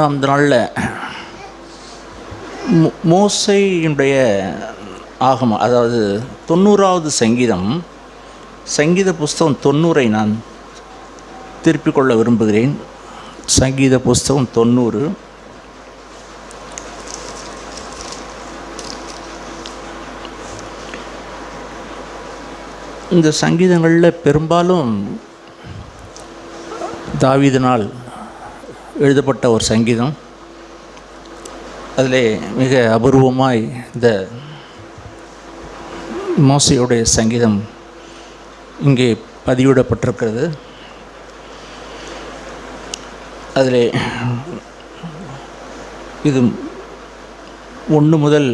நாம் இந்த நாளில் மோசேயினுடைய ஆகமம், அதாவது 90வது சங்கீத புஸ்தகம் 90 நான் திருப்பிக் கொள்ள விரும்புகிறேன். சங்கீத புஸ்தகம் 90. இந்த சங்கீதங்களில் பெரும்பாலும் தாவீதினால் எழுதப்பட்ட ஒரு சங்கீதம். அதில் மிக அபூர்வமாய் இந்த மோசேயுடைய சங்கீதம் இங்கே பதிவிடப்பட்டிருக்கிறது. அதில் இது 1 முதல்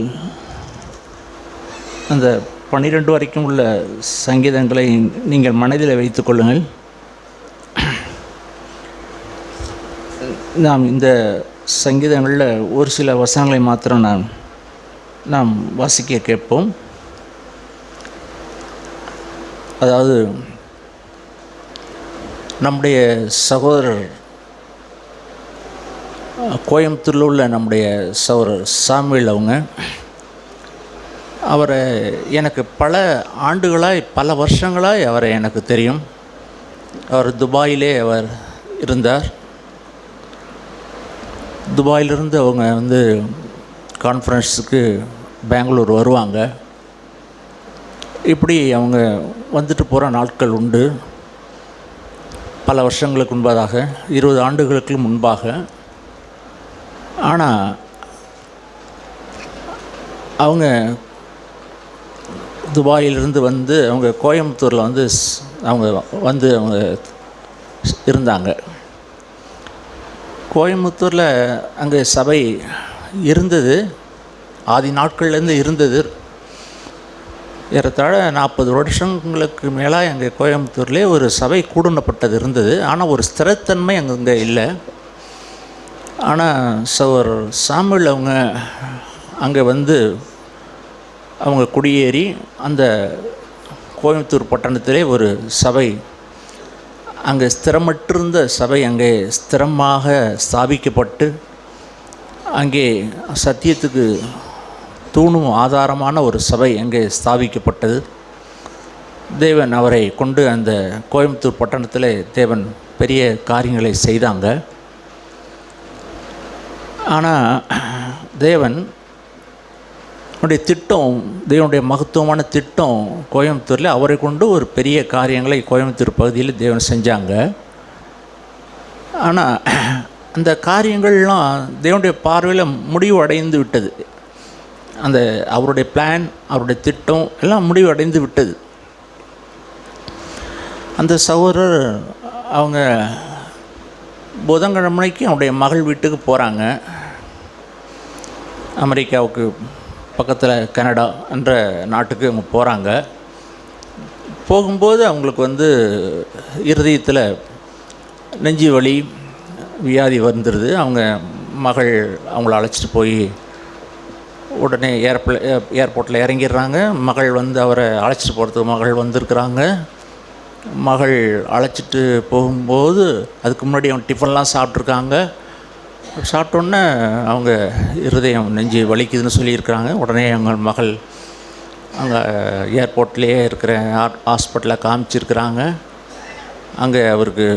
அந்த 12 வரைக்கும் உள்ள சங்கீதங்களை நீங்கள் மனதில் வைத்துக் கொள்ளுங்கள். நாம் இந்த சங்கீதங்களில் ஒரு சில வசனங்களை மாத்திரம் நாம் வாசிக்க கேட்போம். அதாவது நம்முடைய சகோதரர் கோயம்புத்தூரில் உள்ள நம்முடைய சகோதரர் சாமுவேல் அவரை எனக்கு பல ஆண்டுகளாய், பல வருஷங்களாய் அவரை எனக்கு தெரியும். அவர் துபாயிலே அவர் இருந்தார். துபாயிலிருந்து அவங்க கான்ஃபரன்ஸுக்கு பெங்களூர் வருவாங்க. இப்படி அவங்க வந்துட்டு போகிற நாட்கள் உண்டு. பல வருஷங்களுக்கு முன்பதாக, 20 ஆண்டுகளுக்கு முன்பாக. ஆனால் அவங்க துபாயிலிருந்து அவங்க கோயம்புத்தூரில் அவங்க இருந்தாங்க. கோயம்புத்தூரில் அங்கே சபை இருந்தது, ஆதி நாட்கள்லேருந்து இருந்தது. ஏறத்தாழ 40 வருஷங்களுக்கு மேலாக அங்கே கோயம்புத்தூர்லேயே ஒரு சபை கூடப்பட்டது இருந்தது. ஆனால் ஒரு ஸ்திரத்தன்மை அங்கே இல்லை. ஆனால் சாமுவேல் அங்கே அவங்க குடியேறி அந்த கோயம்புத்தூர் பட்டணத்திலே ஒரு சபை, அங்கே ஸ்திரமற்றிருந்த சபை அங்கே ஸ்திரமாக ஸ்தாபிக்கப்பட்டு, அங்கே சத்தியத்துக்கு தூணும் ஆதாரமான ஒரு சபை அங்கே ஸ்தாபிக்கப்பட்டது. தேவன் அவரை கொண்டு அந்த கோயம்புத்தூர் பட்டணத்தில் தேவன் பெரிய காரியங்களை செய்தாங்க. ஆனால் தேவனுடைய மகத்துவமான திட்டம் கோயம்புத்தூரில் அவரை கொண்டு ஒரு பெரிய காரியங்களை கோயம்புத்தூர் பகுதியில் தேவன் செஞ்சாங்க. ஆனால் அந்த காரியங்கள்லாம் தேவனுடைய பார்வையில் முடிவு அடைந்து விட்டது. அவருடைய பிளான், அவருடைய திட்டம் எல்லாம் முடிவு அடைந்து விட்டது. அந்த சகோதரர் அவங்க புதன்கிழமைக்கு அவருடைய மகள் வீட்டுக்கு போகிறாங்க. அமெரிக்காவுக்கு பக்கத்தில் கனடா என்ற நாட்டுக்கு அவங்க போகிறாங்க. போகும்போது அவங்களுக்கு இருதயத்தில் நெஞ்சு வலி வியாதி வந்துடுது. அவங்க மகள் அவங்கள அழைச்சிட்டு போய் உடனே ஏர்போர்ட்டில் இறங்கிடுறாங்க. மகள் அவரை அழைச்சிட்டு போகிறதுக்கு மகள் வந்திருக்கிறாங்க. மகள் அழைச்சிட்டு போகும்போது அதுக்கு முன்னாடி அவங்க டிஃபன்லாம் சாப்பிட்ருக்காங்க. சாப்பிட்டோன்னே அவங்க இருதயம் நெஞ்சு வலிக்குதுன்னு சொல்லியிருக்கிறாங்க. உடனே அவங்க மகள் அங்கே ஏர்போர்ட்லேயே இருக்கிற ஹாஸ்பிட்டலில் காமிச்சிருக்கிறாங்க. அங்கே அவருக்கு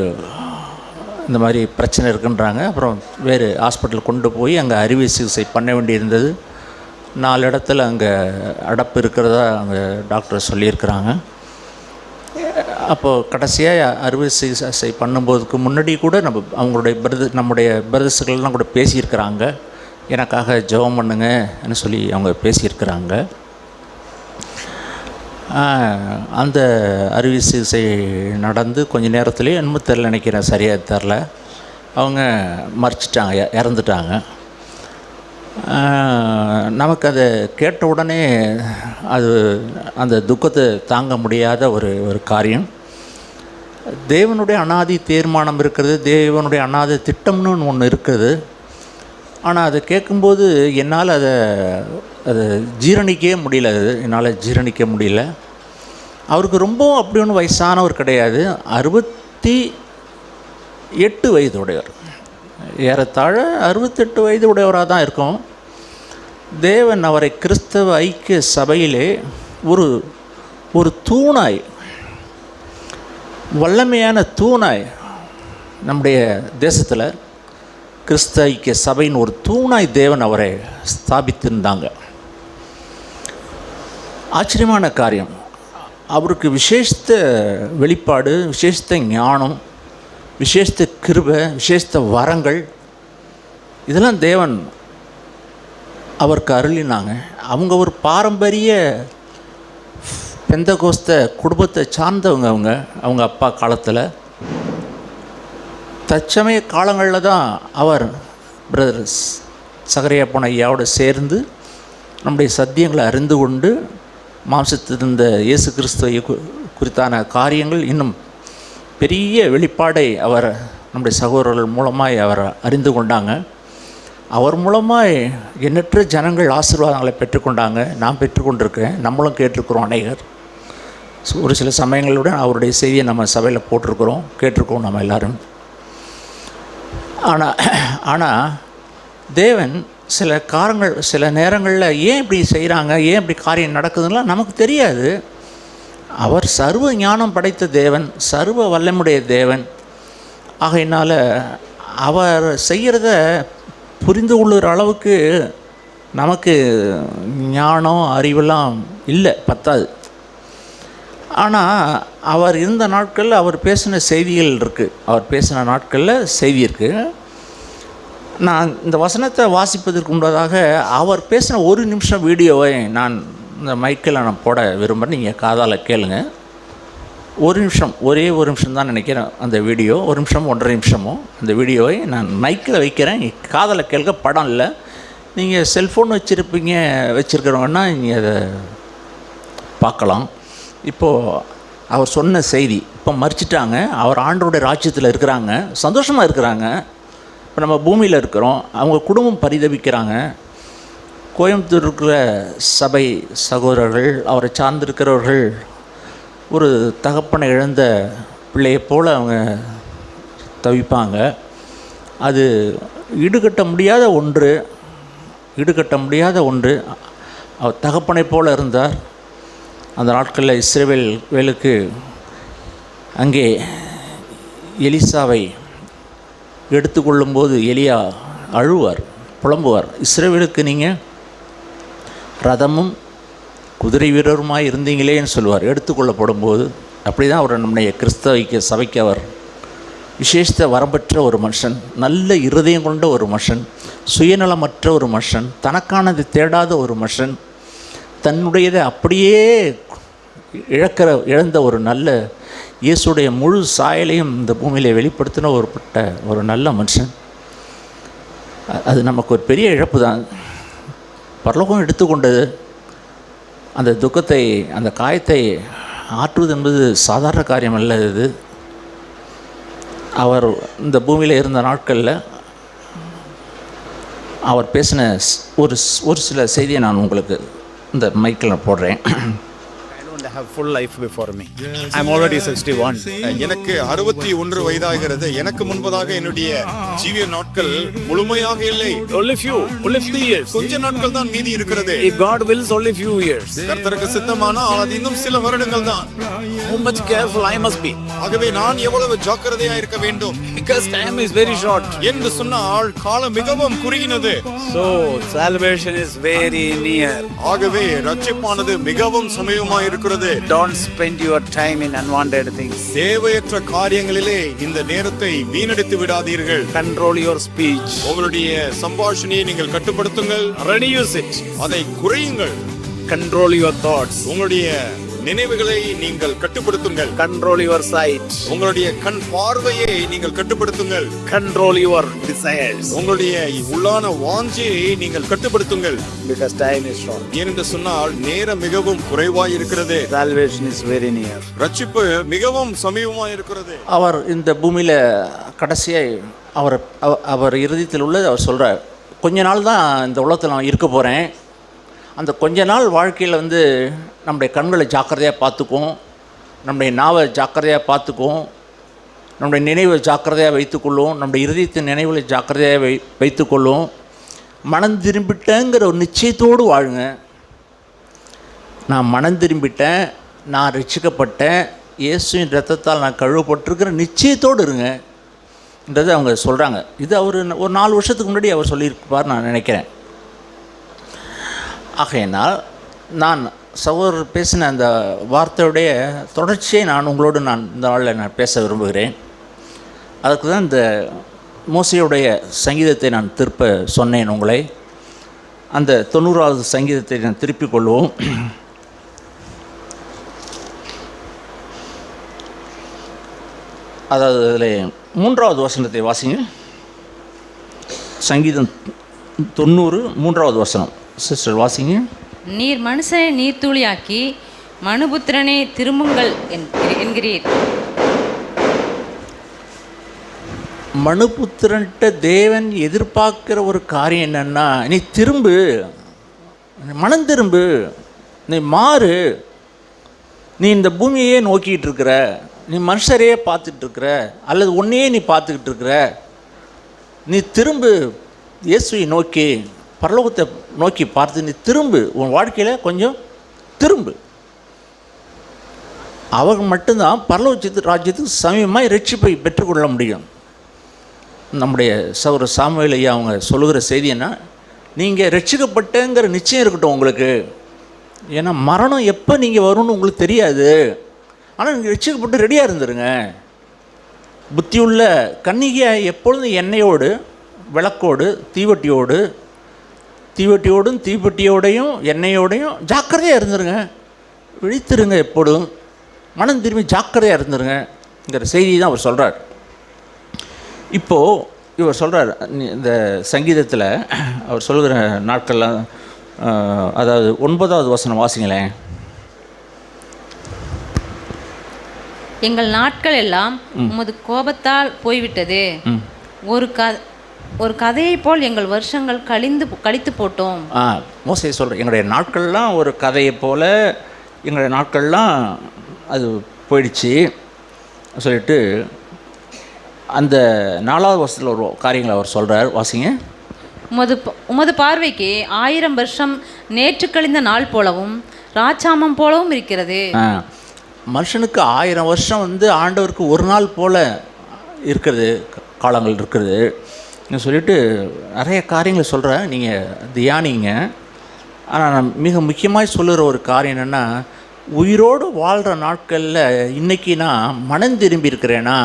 இந்த மாதிரி பிரச்சனை இருக்குன்றாங்க. அப்புறம் வேறு ஹாஸ்பிட்டல் கொண்டு போய் அங்கே அறுவை சிகிச்சை பண்ண வேண்டியிருந்தது. 4 இடத்துல அங்கே அடப்பு இருக்கிறதா அங்கே டாக்டர் சொல்லியிருக்கிறாங்க. அப்போது கடைசியாக அறுவை சிகிச்சை பண்ணும்போதுக்கு முன்னாடி கூட நம்முடைய பிரதர்ஸுகள்லாம் கூட பேசியிருக்கிறாங்க. எனக்காக ஜெபம் பண்ணுங்கன்னு சொல்லி அவங்க பேசியிருக்கிறாங்க. அந்த அறுவை சிகிச்சை நடந்து கொஞ்சம் நேரத்துலேயே என்னமோ தெரில, நினைக்கிறேன், சரியாக தெரில, அவங்க மறிச்சிட்டாங்க, இறந்துட்டாங்க. நமக்கு அதை கேட்ட உடனே அந்த துக்கத்தை தாங்க முடியாத ஒரு காரியம். தேவனுடைய அநாதி தீர்மானம் இருக்கிறது, தேவனுடைய அநாதி திட்டம்னு ஒன்று இருக்குது. ஆனால் அதை கேட்கும்போது என்னால் அதை ஜீரணிக்கவே முடியல. என்னால் ஜீரணிக்க முடியல. அவருக்கு ரொம்பவும் அப்படி ஒன்றும் வயசானவர் கிடையாது, 68 வயதுடையவர். ஏறத்தாழ 68 வயது உடையவராக தான் இருக்கும். தேவன் அவரை கிறிஸ்தவ ஐக்கிய சபையிலே ஒரு ஒரு தூணாய், வல்லமையான தூணாய், நம்முடைய தேசத்தில் கிறிஸ்தவ ஐக்கிய சபையின் ஒரு தூணாய் தேவன் அவரை ஸ்தாபித்திருந்தாங்க. ஆச்சரியமான காரியம். அவருக்கு விசேஷத்த வெளிப்பாடு, விசேஷத்த ஞானம், விசேஷத்த கிருபை, விசேஷத்த வரங்கள், இதெல்லாம் தேவன் அவருக்கு அருளினாங்க. அவங்க ஒரு பாரம்பரிய பெந்தகோஸ்த குடும்பத்தை சார்ந்தவங்க. அவங்க அப்பா காலத்தில், தற்சமய காலங்களில் தான் அவர் பிரதர் சகரியா ஐயாவோடு சேர்ந்து நம்முடைய சத்தியங்களை அறிந்து கொண்டு மாம்சத்திருந்த இயேசு கிறிஸ்துவை குறித்தான காரியங்கள் இன்னும் பெரிய வெளிப்பாடை அவர் நம்முடைய சகோதரர்கள் மூலமாய் அவர் அறிந்து கொண்டாங்க. அவர் மூலமாய் எண்ணற்ற ஜனங்கள் ஆசீர்வாதங்களை பெற்றுக்கொண்டாங்க. நான் பெற்றுக்கொண்டிருக்கேன், நம்மளும் கேட்டிருக்கிறோம். அநேகர் ஒரு சில சமயங்களுடன் அவருடைய செய்தியை நம்ம சபையில் போட்டிருக்கிறோம், கேட்டிருக்கோம் நம்ம எல்லோரும். ஆனால் தேவன் சில நேரங்களில் ஏன் இப்படி செய்கிறாங்க, ஏன் இப்படி காரியம் நடக்குதுன்னா நமக்கு தெரியாது. அவர் சர்வ ஞானம் படைத்த தேவன், சர்வ வல்லமுடைய தேவன். ஆகையினால் அவர் செய்கிறத புரிந்து கொள்ளுற அளவுக்கு நமக்கு ஞானம் அறிவெல்லாம் இல்லை, பத்தாது. ஆனால் அவர் இருந்த நாட்களில் அவர் பேசின செய்திகள் இருக்குது. அவர் பேசின நாட்களில் செய்தி இருக்குது. நான் இந்த வசனத்தை வாசிப்பதற்கு முன்பதாக அவர் பேசின ஒரு நிமிஷம் வீடியோவை நான் இந்த மைக்கில் நான் போட விரும்புகிறேன். நீங்கள் காதால் கேளுங்க. ஒரு நிமிஷம், ஒரே ஒரு நிமிஷம் தான் நினைக்கிறேன் அந்த வீடியோ. ஒரு நிமிஷம் 1.5 நிமிஷமோ அந்த வீடியோவை நான் மைக்கில் வைக்கிறேன். காதால் கேட்க, படம் இல்லை. நீங்கள் செல்ஃபோன் வச்சுருக்கிறவங்கன்னா நீங்கள் அதை பார்க்கலாம். இப்போது அவர் சொன்ன செய்தி, இப்போ மறிச்சிட்டாங்க, அவர் ஆண்டவருடைய ராஜ்யத்தில் இருக்கிறாங்க, சந்தோஷமாக இருக்கிறாங்க. இப்போ நம்ம பூமியில் இருக்கிறோம். அவங்க குடும்பம் பரிதபிக்கிறாங்க. கோயம்புத்தூர் இருக்கிற சபை சகோதரர்கள், அவரை சார்ந்திருக்கிறவர்கள் ஒரு தகப்பனை இழந்த பிள்ளையை போல் அவங்க தவிப்பாங்க. அது ஈடுகட்ட முடியாத ஒன்று. அவர் தகப்பனை போல் இருந்தார். அந்த நாட்களில் இஸ்ரவேலுக்கு அங்கே எலிசாவை எடுத்துக்கொள்ளும்போது எலியா அழுவார், புலம்புவார். இஸ்ரவேலுக்கு நீங்கள் ரதமும் குதிரை வீரருமாய் இருந்தீங்களேன்னு சொல்லுவார் எடுத்துக்கொள்ளப்படும் போது. அப்படி தான் அவர் நம்முடைய கிறிஸ்தவ ஐக்கிய சபைக்கு அவர் விசேஷ வரம்பற்ற ஒரு மனுஷன், நல்ல இருதயம் கொண்ட ஒரு மனுஷன், சுயநலமற்ற ஒரு மனுஷன், தனக்கானதை தேடாத ஒரு மனுஷன், தன்னுடையதை அப்படியே இழந்த ஒரு நல்ல இயேசுடைய முழு சாயலையும் இந்த பூமியில் வெளிப்படுத்தின ஒரு நல்ல மனுஷன். அது நமக்கு ஒரு பெரிய இழப்பு தான். பரலோகம் எடுத்துக்கொண்டது. அந்த துக்கத்தை, அந்த காயத்தை ஆற்றுவது என்பது சாதாரண காரியம் அல்ல. இது அவர் இந்த பூமியில் இருந்த நாட்களில் அவர் பேசின ஒரு சில செய்தியை நான் உங்களுக்கு இந்த மைக்கில் போடுறேன். have full life before me. I'm already 61. எனக்கு 61 வயதாகிறது. எனக்கு முன்பதாக என்னுடைய ஜீவிய நாட்கள் முழுமையாக இல்லை. Only 3 years. கொஞ்ச நாட்கள் தான் மீதி இருக்கிறது. If God wills, only few years. கர்த்தருக்கு சித்தமானால் அது இன்னும் சில வருடங்கள் தான். How much careful I must be. ஆகவே நான் எவ்வளவு ஜாக்கிரதையா இருக்க வேண்டும். Because time is very short. என்று சொன்னால் காலம் மிகவும் குறுகினது. So salvation is very near. ஆகவே ரட்சிப்பானது மிகவும் சமீபமாய் இருக்கிறது. Don't spend your time in unwanted things. தேவையற்ற காரியங்களிலே இந்த நேரத்தை வீணடித்து விடாதீர்கள். Control your speech. உங்களுடைய சம்பாஷணையை நீங்கள் கட்டுப்படுத்துங்கள். Reduce it. அதை குறையுங்கள். Control your thoughts. உங்களுடைய நினைவுகளை நீங்கள் கட்டுப்படுத்துங்கள். Control your sight. உங்களுடைய கண் பார்வையை நீங்கள் கட்டுப்படுத்துங்கள். Control your desires. உங்களுடைய உள்ளான வாஞ்சையை நீங்கள் கட்டுப்படுத்துங்கள். Because time is short. ஏனென்று சொன்னால் நேரம் மிகவும் குறைவாய் இருக்கிறது. Salvation is very near. ரட்சிப்பு மிகவும் சமீபமாய் இருக்கிறது. அவர் இந்த பூமியில் கடைசியாக அவர் இறுதியில் உள்ளது அவர் சொல்கிறார். கொஞ்ச நாள் தான் இந்த உலகத்தில் நான் இருக்க போகிறேன். அந்த கொஞ்ச நாள் வாழ்க்கையில் நம்முடைய கண்களை ஜாக்கிரதையாக பார்த்துக்குவோம், நம்முடைய நாவை ஜாக்கிரதையாக பார்த்துக்குவோம், நம்முடைய நினைவை ஜாக்கிரதையாக வைத்துக்கொள்ளும், நம்முடைய இருதயத்தின் நினைவுகளை ஜாக்கிரதையாக வைத்துக்கொள்ளும். மனம் திரும்பிட்டேங்கிற ஒரு நிச்சயத்தோடு வாழுங்க. நான் மனம் திரும்பிட்டேன், நான் ரட்சிக்கப்பட்டேன், இயேசுவின் இரத்தத்தால் நான் கழுவப்பட்டிருக்கிற நிச்சயத்தோடு இருங்கன்றது அவங்க சொல்கிறாங்க. இது அவர் ஒரு 4 வருஷத்துக்கு முன்னாடி அவர் சொல்லியிருப்பார் நான் நினைக்கிறேன். ஆகையினால் நான் சகோதரர் பேசின அந்த வார்த்தையுடைய தொடர்ச்சியை உங்களோடு இந்த நாளில் நான் பேச விரும்புகிறேன். அதுக்கு தான் இந்த மோசையுடைய சங்கீதத்தை நான் திருப்ப சொன்னேன் உங்களை. அந்த 90வது சங்கீதத்தை நான் திருப்பிக் கொள்வோம். அதாவது அதில் 3வது வசனத்தை வாசிங்க. சங்கீதம் 90 3வது வசனம். சிஸ்டர் வாசிங்க. நீர் மனுஷனை நீர்த்துளியாக்கி மனுபுத்திரனே திரும்புங்கள் என்கிறீர். மனுபுத்திரன்ட்ட தேவன் எதிர்பார்க்கிற ஒரு காரியம் என்னன்னா, நீ திரும்பு, மனம் திரும்பு, நீ மாறு. நீ இந்த பூமியே நோக்கிட்டு இருக்கிற, நீ மனுஷரையே பார்த்துட்டு இருக்கிற, அல்லது ஒன்றையே நீ பார்த்துக்கிட்டு இருக்கிற, நீ திரும்பு, இயேசுவை நோக்கி பரலோகத்தை நோக்கி பார்த்து நீ திரும்பு, உன் வாழ்க்கையில் கொஞ்சம் திரும்பு. அவங்க மட்டும்தான் பரலோக ராஜ்யத்துக்கு சமீபமாக ரட்சிப்பை பெற்றுக்கொள்ள முடியும். நம்முடைய சௌர சாமுவேல் ஐயா அவங்க சொல்லுகிற செய்தி என்ன, நீங்கள் ரட்சிக்கப்பட்டேங்கிற நிச்சயம் இருக்கட்டும் உங்களுக்கு. ஏன்னா மரணம் எப்போ நீங்கள் வரும்னு உங்களுக்கு தெரியாது. ஆனால் நீங்கள் ரட்சிக்கப்பட்டு ரெடியாக இருந்துருங்க. புத்தியுள்ள கன்னிகையாக எப்பொழுதும் எண்ணெயோடு விளக்கோடு தீவட்டியோடும் தீப்பெட்டியோடையும் எண்ணெயோடையும் ஜாக்கிரதையாக இருந்துருங்க. விழித்திருங்க, எப்பொழுதும் மனம் திரும்பி ஜாக்கிரதையாக இருந்துருங்கிற செய்தி தான் அவர் சொல்கிறார். இப்போது இவர் சொல்கிறார் இந்த சங்கீதத்தில் அவர் சொல்கிற நாட்கள்லாம், அதாவது 9வது வசனம் வாசிங்களேன். எங்கள் நாட்கள் எல்லாம் உமது கோபத்தால் போய்விட்டது. ஒரு கதையை போல் எங்கள் வருஷங்கள் கழித்து போட்டோம். மோசே சொல்கிறேன், எங்களுடைய நாட்கள்லாம் ஒரு கதையை போல் எங்களுடைய நாட்கள்லாம் அது போயிடுச்சு சொல்லிட்டு அந்த 4வது வருஷத்தில் ஒரு காரியங்களை அவர் சொல்கிறார். வாசிங்க. உமது பார்வைக்கு 1000 வருஷம் நேற்று கழிந்த நாள் போலவும் ராஜாமம் போலவும் இருக்கிறது. மனுஷனுக்கு 1000 வருஷம் ஆண்டவருக்கு ஒரு நாள் போல் இருக்கிறது, காலங்கள் இருக்கிறது சொல்லிட்டு நிறைய காரியங்களை சொல்கிறேன், நீங்கள் தியானிங்க. ஆனால் நான் மிக முக்கியமாக சொல்லுகிற ஒரு காரியம் என்னென்னா, உயிரோடு வாழ்கிற நாட்களில் இன்றைக்கி நான் மனம் திரும்பி இருக்கிறேன்னா,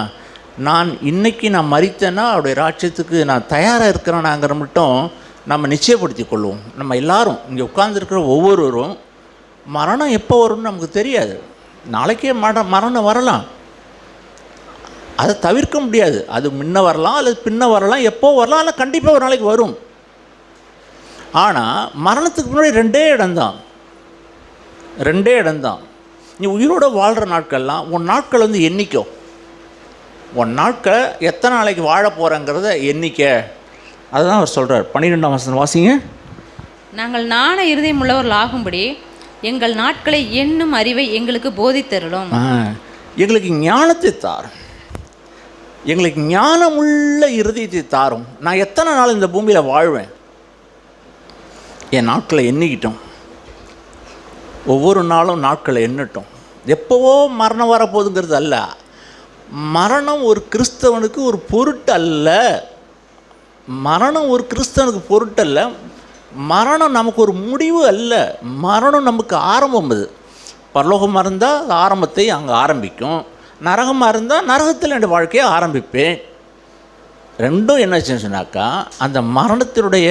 நான் இன்றைக்கி நான் மரித்தேன்னா அவருடைய ராஜ்யத்துக்கு நான் தயாராக இருக்கிறேனாங்கிற மட்டும் நம்ம நிச்சயப்படுத்தி கொள்வோம். நம்ம எல்லாரும் இங்கே உட்கார்ந்துருக்கிற ஒவ்வொருவரும் மரணம் எப்போ வரும்னு நமக்கு தெரியாது. நாளைக்கே மரணம் வரலாம், அதை தவிர்க்க முடியாது. அது முன்ன வரலாம் அல்லது பின்ன வரலாம், எப்போ வரலாம், ஆனால் கண்டிப்பாக ஒரு நாளைக்கு வரும். ஆனால் மரணத்துக்கு முன்னாடி ரெண்டே இடம்தான். நீ உயிரோடு வாழ்கிற நாட்கள்லாம் உன் நாட்கள் எண்ணிக்கோ. உன் நாட்களை எத்தனை நாளைக்கு வாழ போகிறங்கிறத எண்ணிக்க. அதுதான் அவர் சொல்கிறார். 12ஆம் வசனம் வாசிங்க. நாங்கள் நாண இருதயம் உள்ளவர்கள் ஆகும்படி எங்கள் நாட்களை எண்ணும் அறிவை எங்களுக்கு போதித்தருளும். எங்களுக்கு ஞானத்தை தாரும், எங்களுக்கு ஞானமுள்ள இருதயத்தை தாரும். நான் எத்தனை நாள் இந்த பூமியில் வாழ்வேன், என் நாட்களை எண்ணிக்கிட்டோம். ஒவ்வொரு நாளும் நாட்களை எண்ணட்டும். எப்போவோ மரணம் வரப்போகுதுங்கிறது அல்ல. மரணம் ஒரு கிறிஸ்தவனுக்கு ஒரு பொருட்டு அல்ல. மரணம் நமக்கு ஒரு முடிவு அல்ல. மரணம் நமக்கு ஆரம்பம். அது பரலோகமாக இருந்தால் அது ஆரம்பத்தை அங்கே ஆரம்பிக்கும், நரகமாக இருந்தால் நரகத்தில் என் வாழ்க்கையை ஆரம்பிப்பேன். ரெண்டும் என்ன சொன்னாக்கா, அந்த மரணத்தினுடைய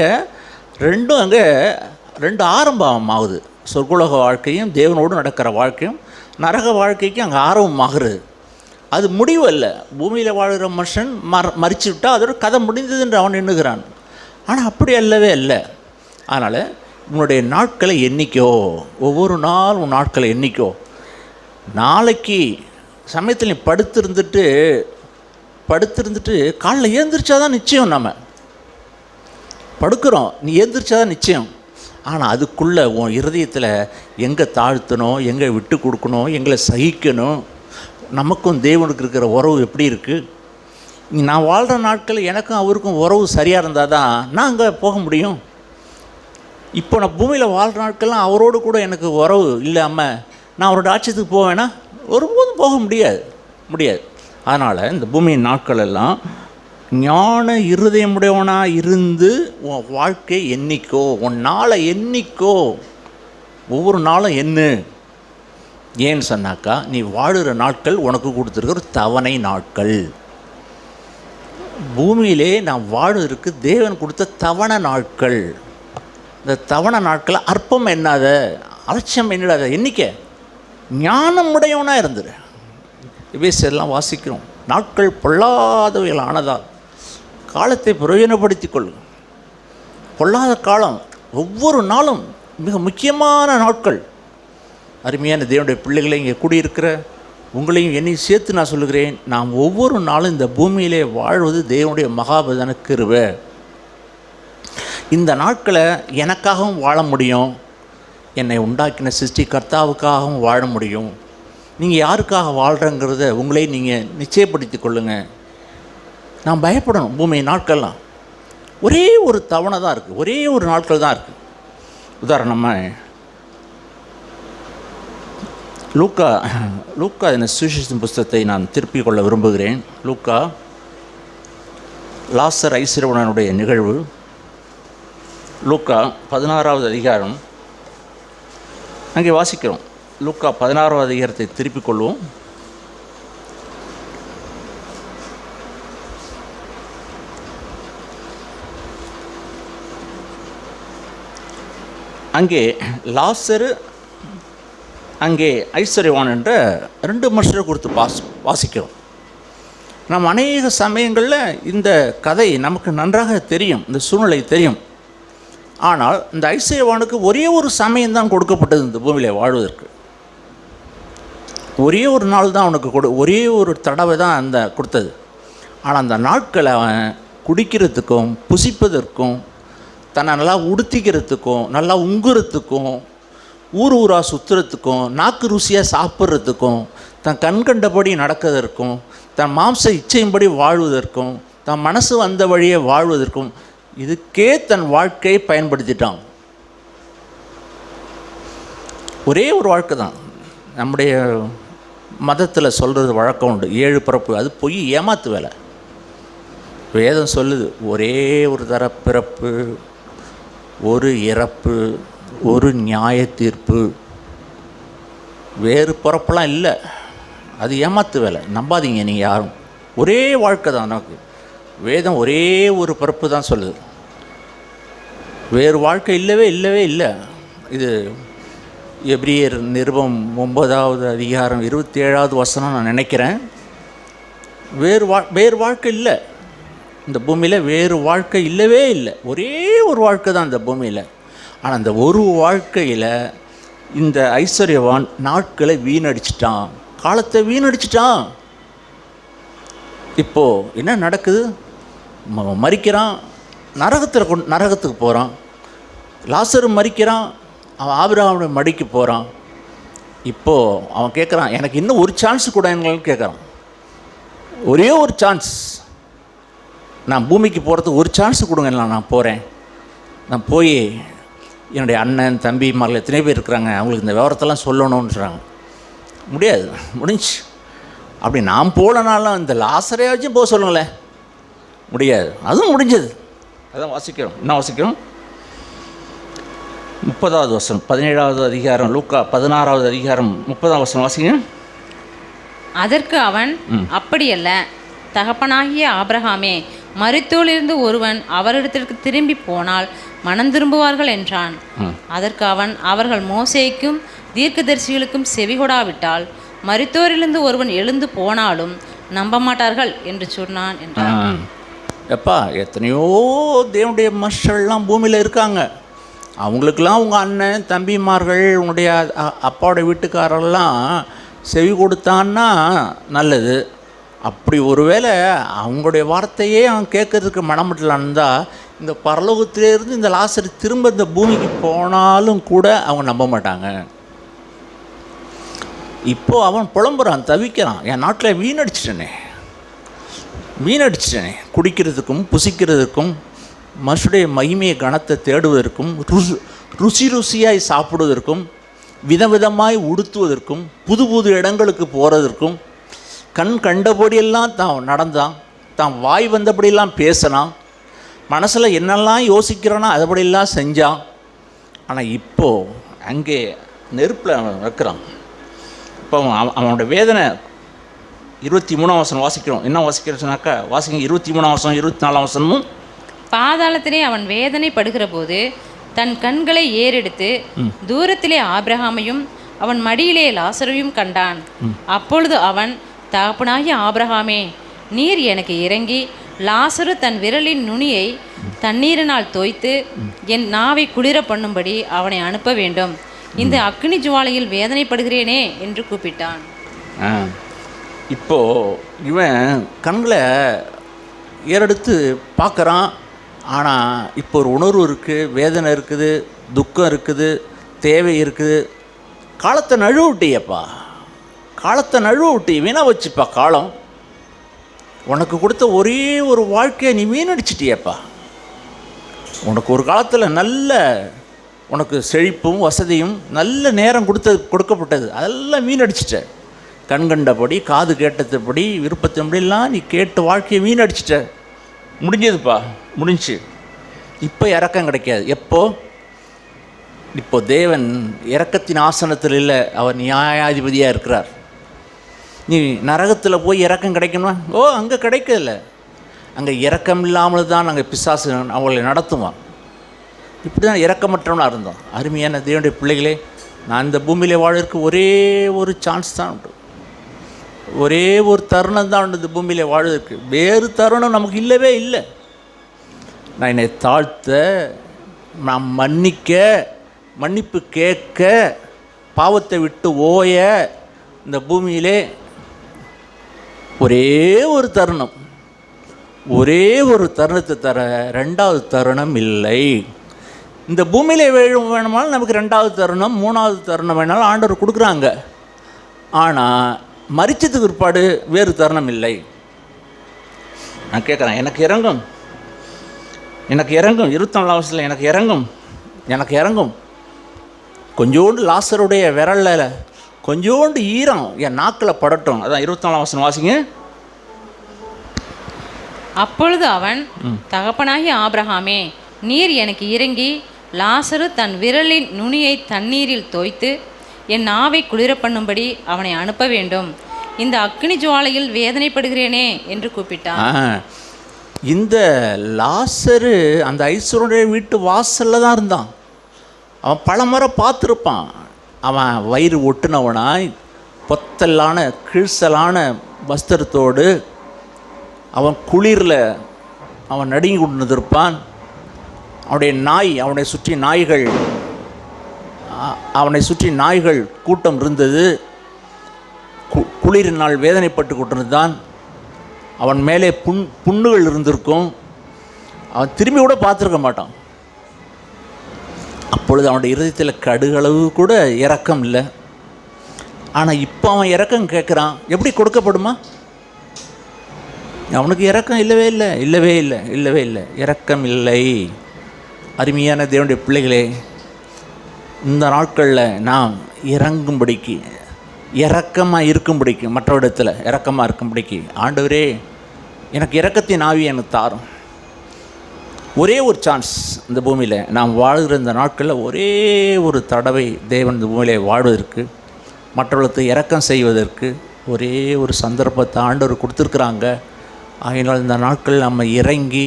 ரெண்டும் அங்கே ஆரம்பமாகுது. சொர்க்குலக வாழ்க்கையும் தேவனோடு நடக்கிற வாழ்க்கையும் நரக வாழ்க்கைக்கும் அங்கே ஆரம்பமாகிறது. அது முடிவு அல்ல. பூமியில் வாழ்கிற மனுஷன் மறிச்சு விட்டால் அதோட கதை முடிந்தது என்று அவன் எண்ணுகிறான். ஆனால் அப்படி அல்லவே இல்லை. அதனால் உன்னுடைய நாட்களை எண்ணிக்கோ, ஒவ்வொரு நாள் உன் நாட்களை எண்ணிக்கோ. நாளைக்கு சமயத்தில் நீ படுத்திருந்துட்டு காலைல ஏந்திரிச்சாதான் நிச்சயம். நம்ம படுக்கிறோம், நீ ஏந்திரிச்சாதான் நிச்சயம். ஆனால் அதுக்குள்ளே உன் இருதயத்தில் எங்கே தாழ்த்தணும், எங்கே விட்டு கொடுக்கணும், எங்களை சகிக்கணும், நமக்கும் தேவனுக்கு இருக்கிற உறவு எப்படி இருக்குது, நான் வாழ்கிற நாட்கள் எனக்கும் அவருக்கும் உறவு சரியாக இருந்தால் தான் நான் அங்கே போக முடியும். இப்போ நான் பூமியில் வாழ்கிற நாட்கள்லாம் அவரோடு கூட எனக்கு உறவு இல்லாமல் நான் அவரோட ஆட்சியத்துக்கு போவேன்னா ஒருபோதும் போக முடியாது. அதனால் இந்த பூமியின் நாட்கள் எல்லாம் ஞான இருதயமுடையவனாக இருந்து உன் வாழ்க்கை எண்ணிக்கோ, உன் நாளை எண்ணிக்கோ, ஒவ்வொரு நாளும் எண்ணு. ஏன்னு சொன்னாக்கா நீ வாழுகிற நாட்கள் உனக்கு கொடுத்துருக்கிற தவணை நாட்கள். பூமியிலே நான் வாழுறதுக்கு தேவன் கொடுத்த தவணை நாட்கள். இந்த தவணை நாட்களை அற்பம் என்னாத, அலட்சியம் என்னாத, எண்ணிக்கை ஞானமுடையவனாக இருந்துரு. எல்லாம் வாசிக்கிறோம். நாட்கள் பொல்லாதவைகள் ஆனதால் காலத்தை பிரயோஜனப்படுத்தி கொள்ளும். பொல்லாத காலம் ஒவ்வொரு நாளும் மிக முக்கியமான நாட்கள். அருமையான தேவனுடைய பிள்ளைகளை இங்கே கூடியிருக்கிற உங்களையும் என்னையும் சேர்த்து நான் சொல்லுகிறேன், நாம் ஒவ்வொரு நாளும் இந்த பூமியிலே வாழ்வது தேவனுடைய மகாபதன கிருபை. இந்த நாட்களை எனக்காகவும் வாழ முடியும், என்னை உண்டாக்கின சிருஷ்டி கர்த்தாவுக்காகவும் வாழ முடியும். நீங்கள் யாருக்காக வாழ்கிறங்கிறத உங்களே நீங்கள் நிச்சயப்படுத்தி கொள்ளுங்கள். நான் பயப்படணும். பூமி நாட்கள்லாம் ஒரே ஒரு தவணை தான் இருக்குது, ஒரே ஒரு நாட்கள் தான் இருக்குது. உதாரணமாக லூக்கா என சுவிசேஷத்தின் புஸ்தகத்தை நான் திருப்பிக் கொள்ள விரும்புகிறேன். லூக்கா லாசர் ஐஸ்வரவனுடைய நிகழ்வு, லூக்கா 16வது அதிகாரம் அங்கே வாசிக்கிறோம். லூக்கா 16வது அதிகாரத்தை திருப்பிக் கொள்வோம். அங்கே லாசரு, அங்கே ஐஸ்வர்யவான் என்ற 2 மனுஷரை குறித்து வாசிக்கிறோம். நாம் அநேக சமயங்களில் இந்த கதை நமக்கு நன்றாக தெரியும், இந்த சூழ்நிலை தெரியும். ஆனால் இந்த ஐஸ்வர்யவானுக்கு ஒரே ஒரு சமயம்தான் கொடுக்கப்பட்டது இந்த பூமியில் வாழ்வதற்கு. ஒரே ஒரு நாள் தான் அவனுக்கு ஒரே ஒரு தடவை தான் அந்த கொடுத்தது. ஆனால் அந்த நாட்களை அவன் குடிக்கிறதுக்கும் புசிப்பதற்கும் தன்னை நல்லா உடுத்திக்கிறதுக்கும் நல்லா உங்குறதுக்கும் ஊர் ஊராக சுற்றுறதுக்கும் நாக்கு ருசியாக சாப்பிட்றதுக்கும் தன் கண்கண்டபடி நடக்கிறதற்கும் தன் மாம்ச இச்சையின்படி வாழ்வதற்கும் தன் மனசு வந்த வழியை வாழ்வதற்கும் இதுக்கே தன் வாழ்க்கையை பயன்படுத்திட்டான். ஒரே ஒரு வாழ்க்கை தான். நம்முடைய மதத்தில் சொல்கிறது வழக்கம் உண்டு, 7 பிறப்பு. அது பொய், ஏமாத்து வேலை. வேதம் சொல்லுது ஒரே ஒரு தர பிறப்பு, ஒரு இறப்பு, ஒரு நியாய தீர்ப்பு, வேறு பிறப்பெல்லாம் இல்லை. அது ஏமாத்து வேலை, நம்பாதீங்க நீங்கள் யாரும். ஒரே வாழ்க்கை தான் நமக்கு. வேதம் ஒரே ஒரு பிறப்பு தான் சொல்லுது, வேறு வாழ்க்கை இல்லவே இல்லை. இது எபிரியர் நிருபம் 9வது அதிகாரம் 27வது வசனம் நான் நினைக்கிறேன். வேறு வாழ்க்கை இல்லை இந்த பூமியில், வேறு வாழ்க்கை இல்லவே இல்லை. ஒரே ஒரு வாழ்க்கை தான் இந்த பூமியில். ஆனால் அந்த ஒரு வாழ்க்கையில் இந்த ஐஸ்வர்யவான் நாட்களை வீணடிச்சிட்டான், காலத்தை வீணடிச்சிட்டான். இப்போது என்ன நடக்குது? மரிக்கிறான், நரகத்துக்கு போகிறான். லாசரு மரிக்கிறான், அவன் ஆபிரகாமுடைய மடிக்கு போகிறான். இப்போது அவன் கேட்குறான், எனக்கு இன்னும் ஒரு சான்ஸ் கொடுங்கன்னு கேட்குறான். ஒரே ஒரு சான்ஸ், நான் பூமிக்கு போகிறதுக்கு ஒரு சான்ஸ் கொடுங்க, நான் போகிறேன். நான் போய் என்னுடைய அண்ணன் தம்பி மகள் எத்தனை பேர் இருக்கிறாங்க, அவங்களுக்கு இந்த விவரத்தெல்லாம் சொல்லணும்னு சொல்கிறாங்க. முடியாது, முடிஞ்சு. அப்படி நான் போகலனாலும் இந்த லாசரையாச்சும் போக சொல்லுங்களேன். முடியாது, அதுவும் முடிஞ்சது. அதான் வாசிக்கிறோம். என்ன வாசிக்கிறோம்? 30வது வசனம், 17வது அதிகாரம், லூக்கா 16வது அதிகாரம் 30வது வசனம் வாசிங்க. அதற்கு அவன், அப்படியல்ல தகப்பனாகிய ஆபிரகாமே, மரித்தோரிலிருந்து ஒருவன் அவரிடத்திற்கு திரும்பி போனால் மனம் திரும்புவார்கள் என்றான். அதற்கு அவன், அவர்கள் மோசேக்கும் தீர்க்கதரிசிகளுக்கும் செவிகொடாவிட்டால் மரித்தோரிலிருந்து ஒருவன் எழுந்து போனாலும் நம்ப மாட்டார்கள் என்று சொன்னான் என்றான். எப்பா, எத்தனையோ தேவனுடைய மனுஷர்கள்லாம் பூமியில் இருக்காங்க. அவங்களுக்கெல்லாம் உங்கள் அண்ணன் தம்பிமார்கள் உன்னுடைய அப்பாவோட வீட்டுக்காரெல்லாம் செவி கொடுத்தான்னா நல்லது. அப்படி ஒருவேளை அவங்களுடைய வார்த்தையே அவன் கேட்கறதுக்கு மனமட்டலான்னு இருந்தால் இந்த பரலோகத்திலேருந்து இந்த லாசர் திரும்ப இந்த பூமிக்கு போனாலும் கூட அவங்க நம்ப மாட்டாங்க. இப்போது அவன் புலம்புறான், தவிக்கிறான், என் நாட்டில் வீணடிச்சிட்டனே. வீணடிச்சிட்டேனே. குடிக்கிறதுக்கும் புசிக்கிறதுக்கும் மனுஷனுடைய மகிமையை கனத்தை தேடுவதற்கும் ருசியாய் சாப்பிடுவதற்கும் விதவிதமாய் உடுத்துவதற்கும் புது புது இடங்களுக்கு போகிறதற்கும் கண்டபடியெல்லாம் தான் நடந்தான், தான் வாய் வந்தபடியெல்லாம் பேசினான், மனசில் என்னெல்லாம் யோசிக்கிறானோ அதுபடியெல்லாம் செஞ்சான். ஆனால் இப்போது அங்கே நெருப்பில் அவன் வைக்கிறான். இப்போ அவனோட வேதனை 23ஆம் வசனம் வாசிக்கிறோம். என்ன வாசிக்கிறோம்னாக்கா வாசிங்க 23ஆம் வசனம் 24ஆம் வசனமும். பாதாளத்திலே அவன் வேதனைப்படுகிற போது தன் கண்களை ஏறெடுத்து தூரத்திலே ஆபிரகாமையும் அவன் மடியிலே லாசரையும் கண்டான். அப்பொழுது அவன், தகப்பனாகிய ஆபிரகாமே, நீர் எனக்கு இறங்கி லாசரு தன் விரலின் நுனியை தண்ணீரினால் தோய்த்து என் நாவை குளிர பண்ணும்படி அவனை அனுப்ப வேண்டும். இந்த அக்னி ஜுவாலையில் வேதனைப்படுகிறேனே என்று கூப்பிட்டான். இப்போது இவன் கண்களை ஏறெடுத்து பார்க்குறான். ஆனால் இப்போ ஒரு உணர்வு இருக்குது, வேதனை இருக்குது, துக்கம் இருக்குது, தேவை இருக்குது. காலத்தை நழுவ விட்டியப்பா, காலத்தை நழுவ விட்டி வீணாக வச்சுப்பா. காலம் உனக்கு கொடுத்த ஒரே ஒரு வாழ்க்கையை நீ வீணடிச்சிட்டியப்பா. உனக்கு ஒரு காலத்தில் நல்ல உனக்கு செழிப்பும் வசதியும் நல்ல நேரம் கொடுக்கப்பட்டது, அதெல்லாம் வீணடிச்சிட்ட. கண்கண்டபடி காது கேட்டதுபடி விருப்பத்தின்படிலாம் நீ கேட்டு வாழ்க்கையை வீணடிச்சிட்ட. முடிஞ்சதுப்பா, முடிஞ்சு. இப்போ இரக்கம் கிடைக்காது. இப்போ தேவன் இரக்கத்தின் ஆசனத்தில் இல்லை, அவர் நியாயாதிபதியாக இருக்கிறார். நீ நரகத்தில் போய் இரக்கம் கிடைக்கணுமா? அங்கே கிடைக்கல. அங்கே இரக்கம் இல்லாமல் தான் அங்கே பிசாசு அவங்களை நடத்துவான். இப்படி தான் இரக்கமற்றவனாக இருந்தோம். அருமையான தேவனுடைய பிள்ளைகளே, நான் இந்த பூமியில் வாழறதுக்கு ஒரே ஒரு சான்ஸ் தான் உண்டு, ஒரே ஒரு தருணம் தான் உண்டு இந்த பூமியில் வாழறதுக்கு. வேறு தருணம் நமக்கு இல்லவே இல்லை. நான் என்னை தாழ்த்த, நான் மன்னிக்க, மன்னிப்பு கேட்க, பாவத்தை விட்டு ஓய இந்த பூமியிலே ஒரே ஒரு தருணம், ஒரே ஒரு தருணத்தை தர ரெண்டாவது தருணம் இல்லை. இந்த பூமியிலே வேணுமானாலும் நமக்கு ரெண்டாவது தருணம், மூணாவது தருணம் வேணாலும் ஆண்டவர் கொடுக்குறாங்க. ஆனால் மரிச்சதுக்கு பிற்பாடு வேறு தருணம் இல்லை. நான் கேட்குறேன், எனக்கு இறங்கும், எனக்கு இறங்கும், 24ஆம் வயசில் எனக்கு இறங்கும், எனக்கு இறங்கும். கொஞ்சோண்டு லாசருடைய விரலில் கொஞ்சோண்டு ஈரம் என் நாக்கில் படட்டும். அதான் 24ஆம் வசனம் வாசிங்க. அப்பொழுது அவன், தகப்பனாகிய ஆபிரகாமே, நீர் எனக்கு இறங்கி லாசரு தன் விரலின் நுனியை தண்ணீரில் தோய்த்து என் நாவை குளிர பண்ணும்படி அவனை அனுப்ப வேண்டும். இந்த அக்னி ஜுவாலையில் வேதனைப்படுகிறேனே என்று கூப்பிட்டான். இந்த லாசரு அந்த ஐஸ்வருடைய வீட்டு வாசலில் தான் இருந்தான். அவன் பல முறை பார்த்துருப்பான். அவன் வயிறு ஒட்டுனவனாய் பொத்தலான கிழிசலான வஸ்திரத்தோடு அவன் குளிரில் அவன் நடுங்கி கொண்டு இருப்பான். அவனுடைய நாய், அவனை சுற்றி நாய்கள் கூட்டம் இருந்தது. குளிரினால் வேதனைப்பட்டு கொண்டிருந்தான். அவன் மேலே புண்ணுகள் இருந்திருக்கும். அவன் திரும்பி கூட பார்த்துருக்க மாட்டான். அப்பொழுது அவனுடைய இருதயத்தில் கடுகளவு கூட இரக்கம் இல்லை. ஆனால் இப்போ அவன் இரக்கம் கேட்குறான். எப்படி கொடுக்கப்படுமா? அவனுக்கு இரக்கம் இல்லவே இல்லை, இல்லவே இல்லை, இல்லவே இல்லை, இரக்கம் இல்லை. அருமையான தேவனுடைய பிள்ளைகளே, இந்த நாட்களில் நாம் இறங்கும்படிக்கு, இரக்கமாக இருக்கும்படிக்கு, மற்றவரிடத்தில் இரக்கமாக இருக்கும்படிக்கு, ஆண்டவரே எனக்கு இரக்கத்தின் ஆவி எனக்கு தாரும். ஒரே ஒரு சான்ஸ் இந்த பூமியில் நாம் வாழ்கிற இந்த நாட்களில் ஒரே ஒரு தடவை தேவன் இந்த பூமியில் வாழ்வதற்கு, மற்றவர்களுக்கு இரக்கம் செய்வதற்கு ஒரே ஒரு சந்தர்ப்பத்தை ஆண்டவர் கொடுத்துருக்குறாங்க. ஆகையினால் இந்த நாட்களில் நம்ம இறங்கி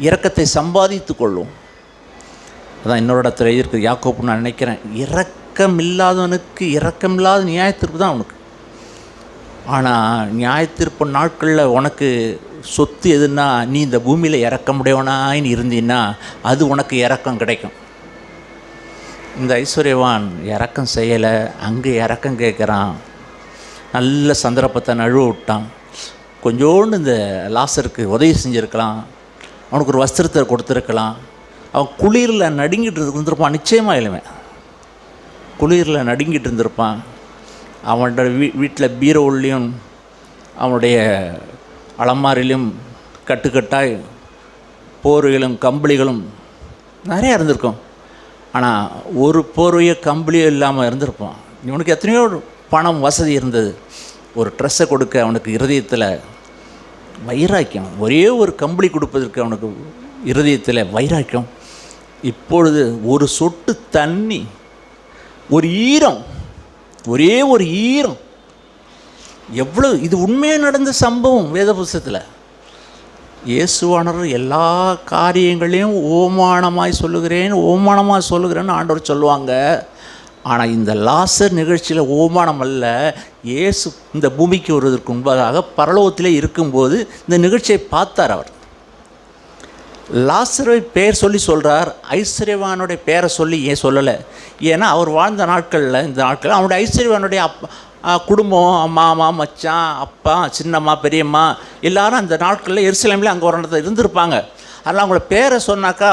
இரக்கத்தை சம்பாதித்து கொள்வோம். அதான் இன்னொரு இடத்துல இருக்குது, யாக்கோப்பு நான் நினைக்கிறேன், இரக்கம் இல்லாதவனுக்கு இரக்கமில்லாத நியாயத்தீர்ப்பு தான் அவனுக்கு. ஆனால் நியாயத்தீர்ப்பு நாட்களில் உனக்கு சொத்து எதுன்னா, நீ இந்த பூமியில் இறக்கமுடையவனாயின்னு இருந்தீன்னா அது உனக்கு இரக்கம் கிடைக்கும். இந்த ஐஸ்வர்யவான் இரக்கம் செய்யலை, அங்கே இரக்கம் கேட்குறான். நல்ல சந்தர்ப்பத்தை நழுவ விட்டான். கொஞ்சோண்டு இந்த லாசருக்கு உதவி செஞ்சுருக்கலாம், அவனுக்கு ஒரு வஸ்திரத்தை கொடுத்துருக்கலாம். அவன் குளிரில் நடுங்கிட்டு இருந்திருப்பான், நிச்சயமாக இல்லைமே, குளிரில் நடுங்கிட்டு இருந்திருப்பான். அவனோட வீட்டில் பீரோல்லையும் அவனுடைய அலமாரிலும் கட்டுக்கட்டாய் போர்வைகளும் கம்பளிகளும் நிறையா இருந்திருக்கும். ஆனால் ஒரு போர்வையோ கம்பளியோ இல்லாமல் இருந்திருப்போம். இவனுக்கு எத்தனையோ பணம் வசதி இருந்தது. ஒரு ட்ரெஸ்ஸை கொடுக்க அவனுக்கு இருதயத்தில் வைராக்கியம், ஒரே ஒரு கம்பளி கொடுப்பதற்கு அவனுக்கு இருதயத்தில் வைராக்கியம். இப்பொழுது ஒரு சொட்டு தண்ணி, ஒரு ஈரம், ஒரே ஒரு ஈரம், எவ்வளோ இது உண்மையாக நடந்த சம்பவம் வேத புஸ்தகத்தில். இயேசுவானவர் எல்லா காரியங்களையும் ஓமானமாய் சொல்லுகிறேன்னு ஆண்டவர் சொல்லுவாங்க. ஆனால் இந்த லாசர் நிகழ்ச்சியில் ஓமானம் அல்ல. இயேசு இந்த பூமிக்கு வருவதற்கு முன்பதாக பரலோகத்திலே இருக்கும்போது இந்த நிகழ்ச்சியை பார்த்தார். அவர் லாசரை பெயர் சொல்லி சொல்கிறார், ஐஸ்வர்யவானுடைய பெயரை சொல்லி ஏன் சொல்லலை? ஏன்னா அவர் வாழ்ந்த நாட்களில், இந்த நாட்களில் அவனுடைய ஐஸ்வர்யவானுடைய குடும்பம், மாமா, மச்சான், அப்பா, சின்னம்மா, பெரியம்மா எல்லாரும் அந்த நாட்களில் எருசலேமில் அங்கே ஒரு இடத்துல இருந்திருப்பாங்க. அதனால் அவங்கள பேரை சொன்னாக்கா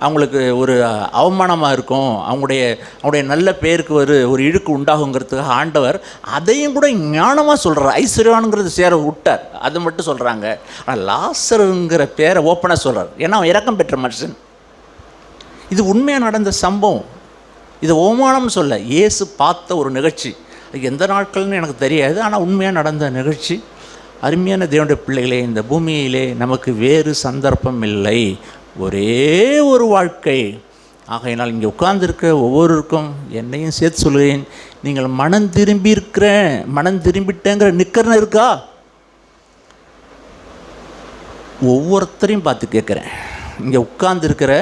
அவங்களுக்கு ஒரு அவமானமாக இருக்கும், அவங்களுடைய நல்ல பேருக்கு ஒரு இழுக்கு உண்டாகுங்கிறதுக்காக ஆண்டவர் அதையும் கூட ஞானமாக சொல்கிறார். ஐஸ்வர்யவானுங்கிறது சேர விட்டார், அதை மட்டும் சொல்கிறாங்க. ஆனால் லாசருங்கிற பேரை ஓப்பனாக சொல்கிறார். ஏன்னா அவன் இரக்கம் பெற்ற மனுஷன். இது உண்மையாக நடந்த சம்பவம். இது ஓமானம்னு சொல்ல, இயேசு பார்த்த ஒரு நிகழ்ச்சி. அது எந்த நாட்கள்னு எனக்கு தெரியாது, ஆனால் உண்மையாக நடந்த நிகழ்ச்சி. அருமையான தேவனுடைய பிள்ளைகளே, இந்த பூமியிலே நமக்கு வேறு சந்தர்ப்பம் இல்லை, ஒரே ஒரு வாழ்க்கை. ஆகையினால் இங்கே உட்கார்ந்துருக்க ஒவ்வொருவருக்கும் என்னையும் சேர்த்து சொல்கிறேன், நீங்கள் மனம் திரும்பிட்டேங்கிற நிக்கர்னு இருக்கா? ஒவ்வொருத்தரையும் பார்த்து கேட்குறேன், இங்கே உட்கார்ந்துருக்கிற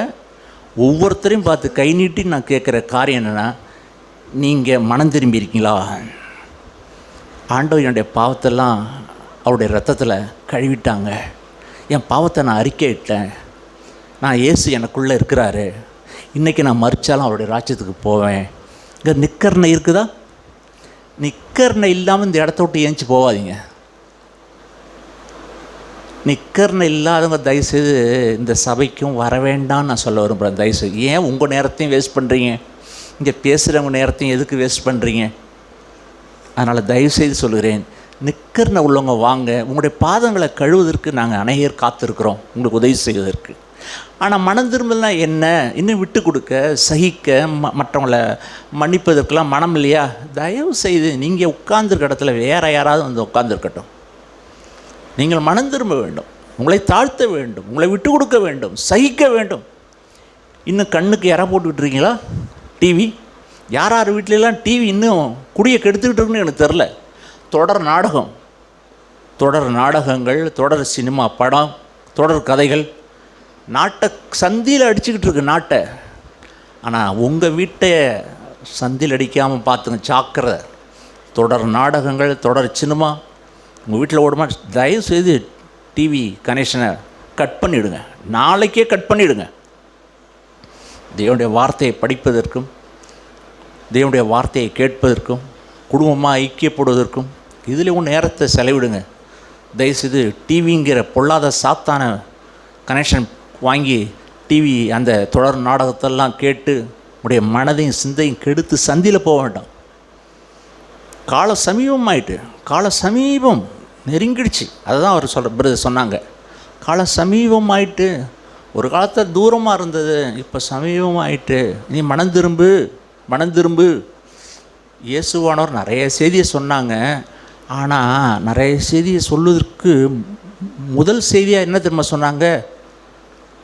ஒவ்வொருத்தரையும் பார்த்து கை நீட்டி நான் கேட்குற காரியம் என்னென்னா, நீங்கள் மனம் திரும்பியிருக்கீங்களா? ஆண்டவர் என்னுடைய பாவத்தெல்லாம் அவருடைய ரத்தத்தில் கழுவிட்டாங்க, என் பாவத்தை நான் அறிக்கையிட்டேன், நான் இயேசு எனக்குள்ளே இருக்கிறாரு, இன்றைக்கி நான் மறிச்சாலும் அவருடைய ராஜ்யத்துக்கு போவேன். இங்கே நிக்கர்ணை இருக்குதா? நிக்கர்ணை இல்லாமல் இந்த இடத்த விட்டு ஏஞ்சி போகாதீங்க. நிக்கர்ணை இல்லாதவங்க தயவுசெய்து இந்த சபைக்கும் வர வேண்டாம்னு நான் சொல்ல விரும்புகிறேன். தயவுசெய்து ஏன் உங்கள் நேரத்தையும் வேஸ்ட் பண்ணுறீங்க? இங்கே பேசுகிறவங்க நேரத்தையும் எதுக்கு வேஸ்ட் பண்ணுறீங்க? அதனால் தயவுசெய்து சொல்கிறேன், நிக்கர்ணை உள்ளவங்க வாங்க. உங்களுடைய பாதங்களை கழுவுவதற்கு நாங்கள் அநேகர் காத்திருக்கிறோம், உங்களுக்கு உதவி செய்வதற்கு. ஆனால் மனம் திரும்பலாம் என்ன, இன்னும் விட்டு கொடுக்க, சகிக்க, மற்றவங்களை மன்னிப்பதற்கெல்லாம் மனம் இல்லையா? தயவு செய்து நீங்கள் உட்கார்ந்துருக்க இடத்துல வேறு யாராவது வந்து உட்கார்ந்துருக்கட்டும். நீங்கள் மனம் திரும்ப வேண்டும், உங்களை தாழ்த்த வேண்டும், உங்களை விட்டு கொடுக்க வேண்டும், சகிக்க வேண்டும். இன்னும் கண்ணுக்கு இற போட்டுக்கிட்டுருக்கீங்களா? டிவி யார் வீட்டிலலாம் டிவி இன்னும் குடியை கெடுத்துக்கிட்டு இருக்குன்னு எனக்கு தெரில. தொடர் நாடகங்கள், தொடர் சினிமா படம், தொடர் கதைகள், நாட்டை சந்தியில் அடிச்சுக்கிட்டு இருக்கு நாட்டை. ஆனால் உங்கள் வீட்டை சந்தியில் அடிக்காமல் பார்த்துங்க, ஜாக்கிரதை. தொடர் நாடகங்கள், தொடர் சினிமா உங்கள் வீட்டில் ஓடுமா? தயவுசெய்து டிவி கனெக்ஷனை கட் பண்ணிவிடுங்க, நாளைக்கே கட் பண்ணிவிடுங்க. தேவனுடைய வார்த்தையை படிப்பதற்கும், தேவனுடைய வார்த்தையை கேட்பதற்கும், குடும்பமாக ஐக்கியப்படுவதற்கும் இதில் உன் நேரத்தை செலவிடுங்க. தயவுசெய்து டிவிங்கிற பொல்லாத சாத்தான கனெக்ஷன் வாங்கி டிவி அந்த தொடர் நாடகத்தெல்லாம் கேட்டு உடைய மனதையும் சிந்தையும் கெடுத்து சந்தியில் போக வேண்டாம். கால சமீபம் நெருங்கிடுச்சு. அதுதான் அவர் பிரதர் சொன்னாங்க, கால சமீபமாயிட்டு. ஒரு காலத்தில் தூரமாக இருந்தது, இப்போ சமீபமாயிட்டு. நீ மனம் திரும்பு. இயேசுவானவர் நிறைய செய்தியை சொன்னாங்க. ஆனால் நிறைய செய்தியை சொல்வதற்கு முதல் செய்தியாக என்ன திரும்ப சொன்னாங்க,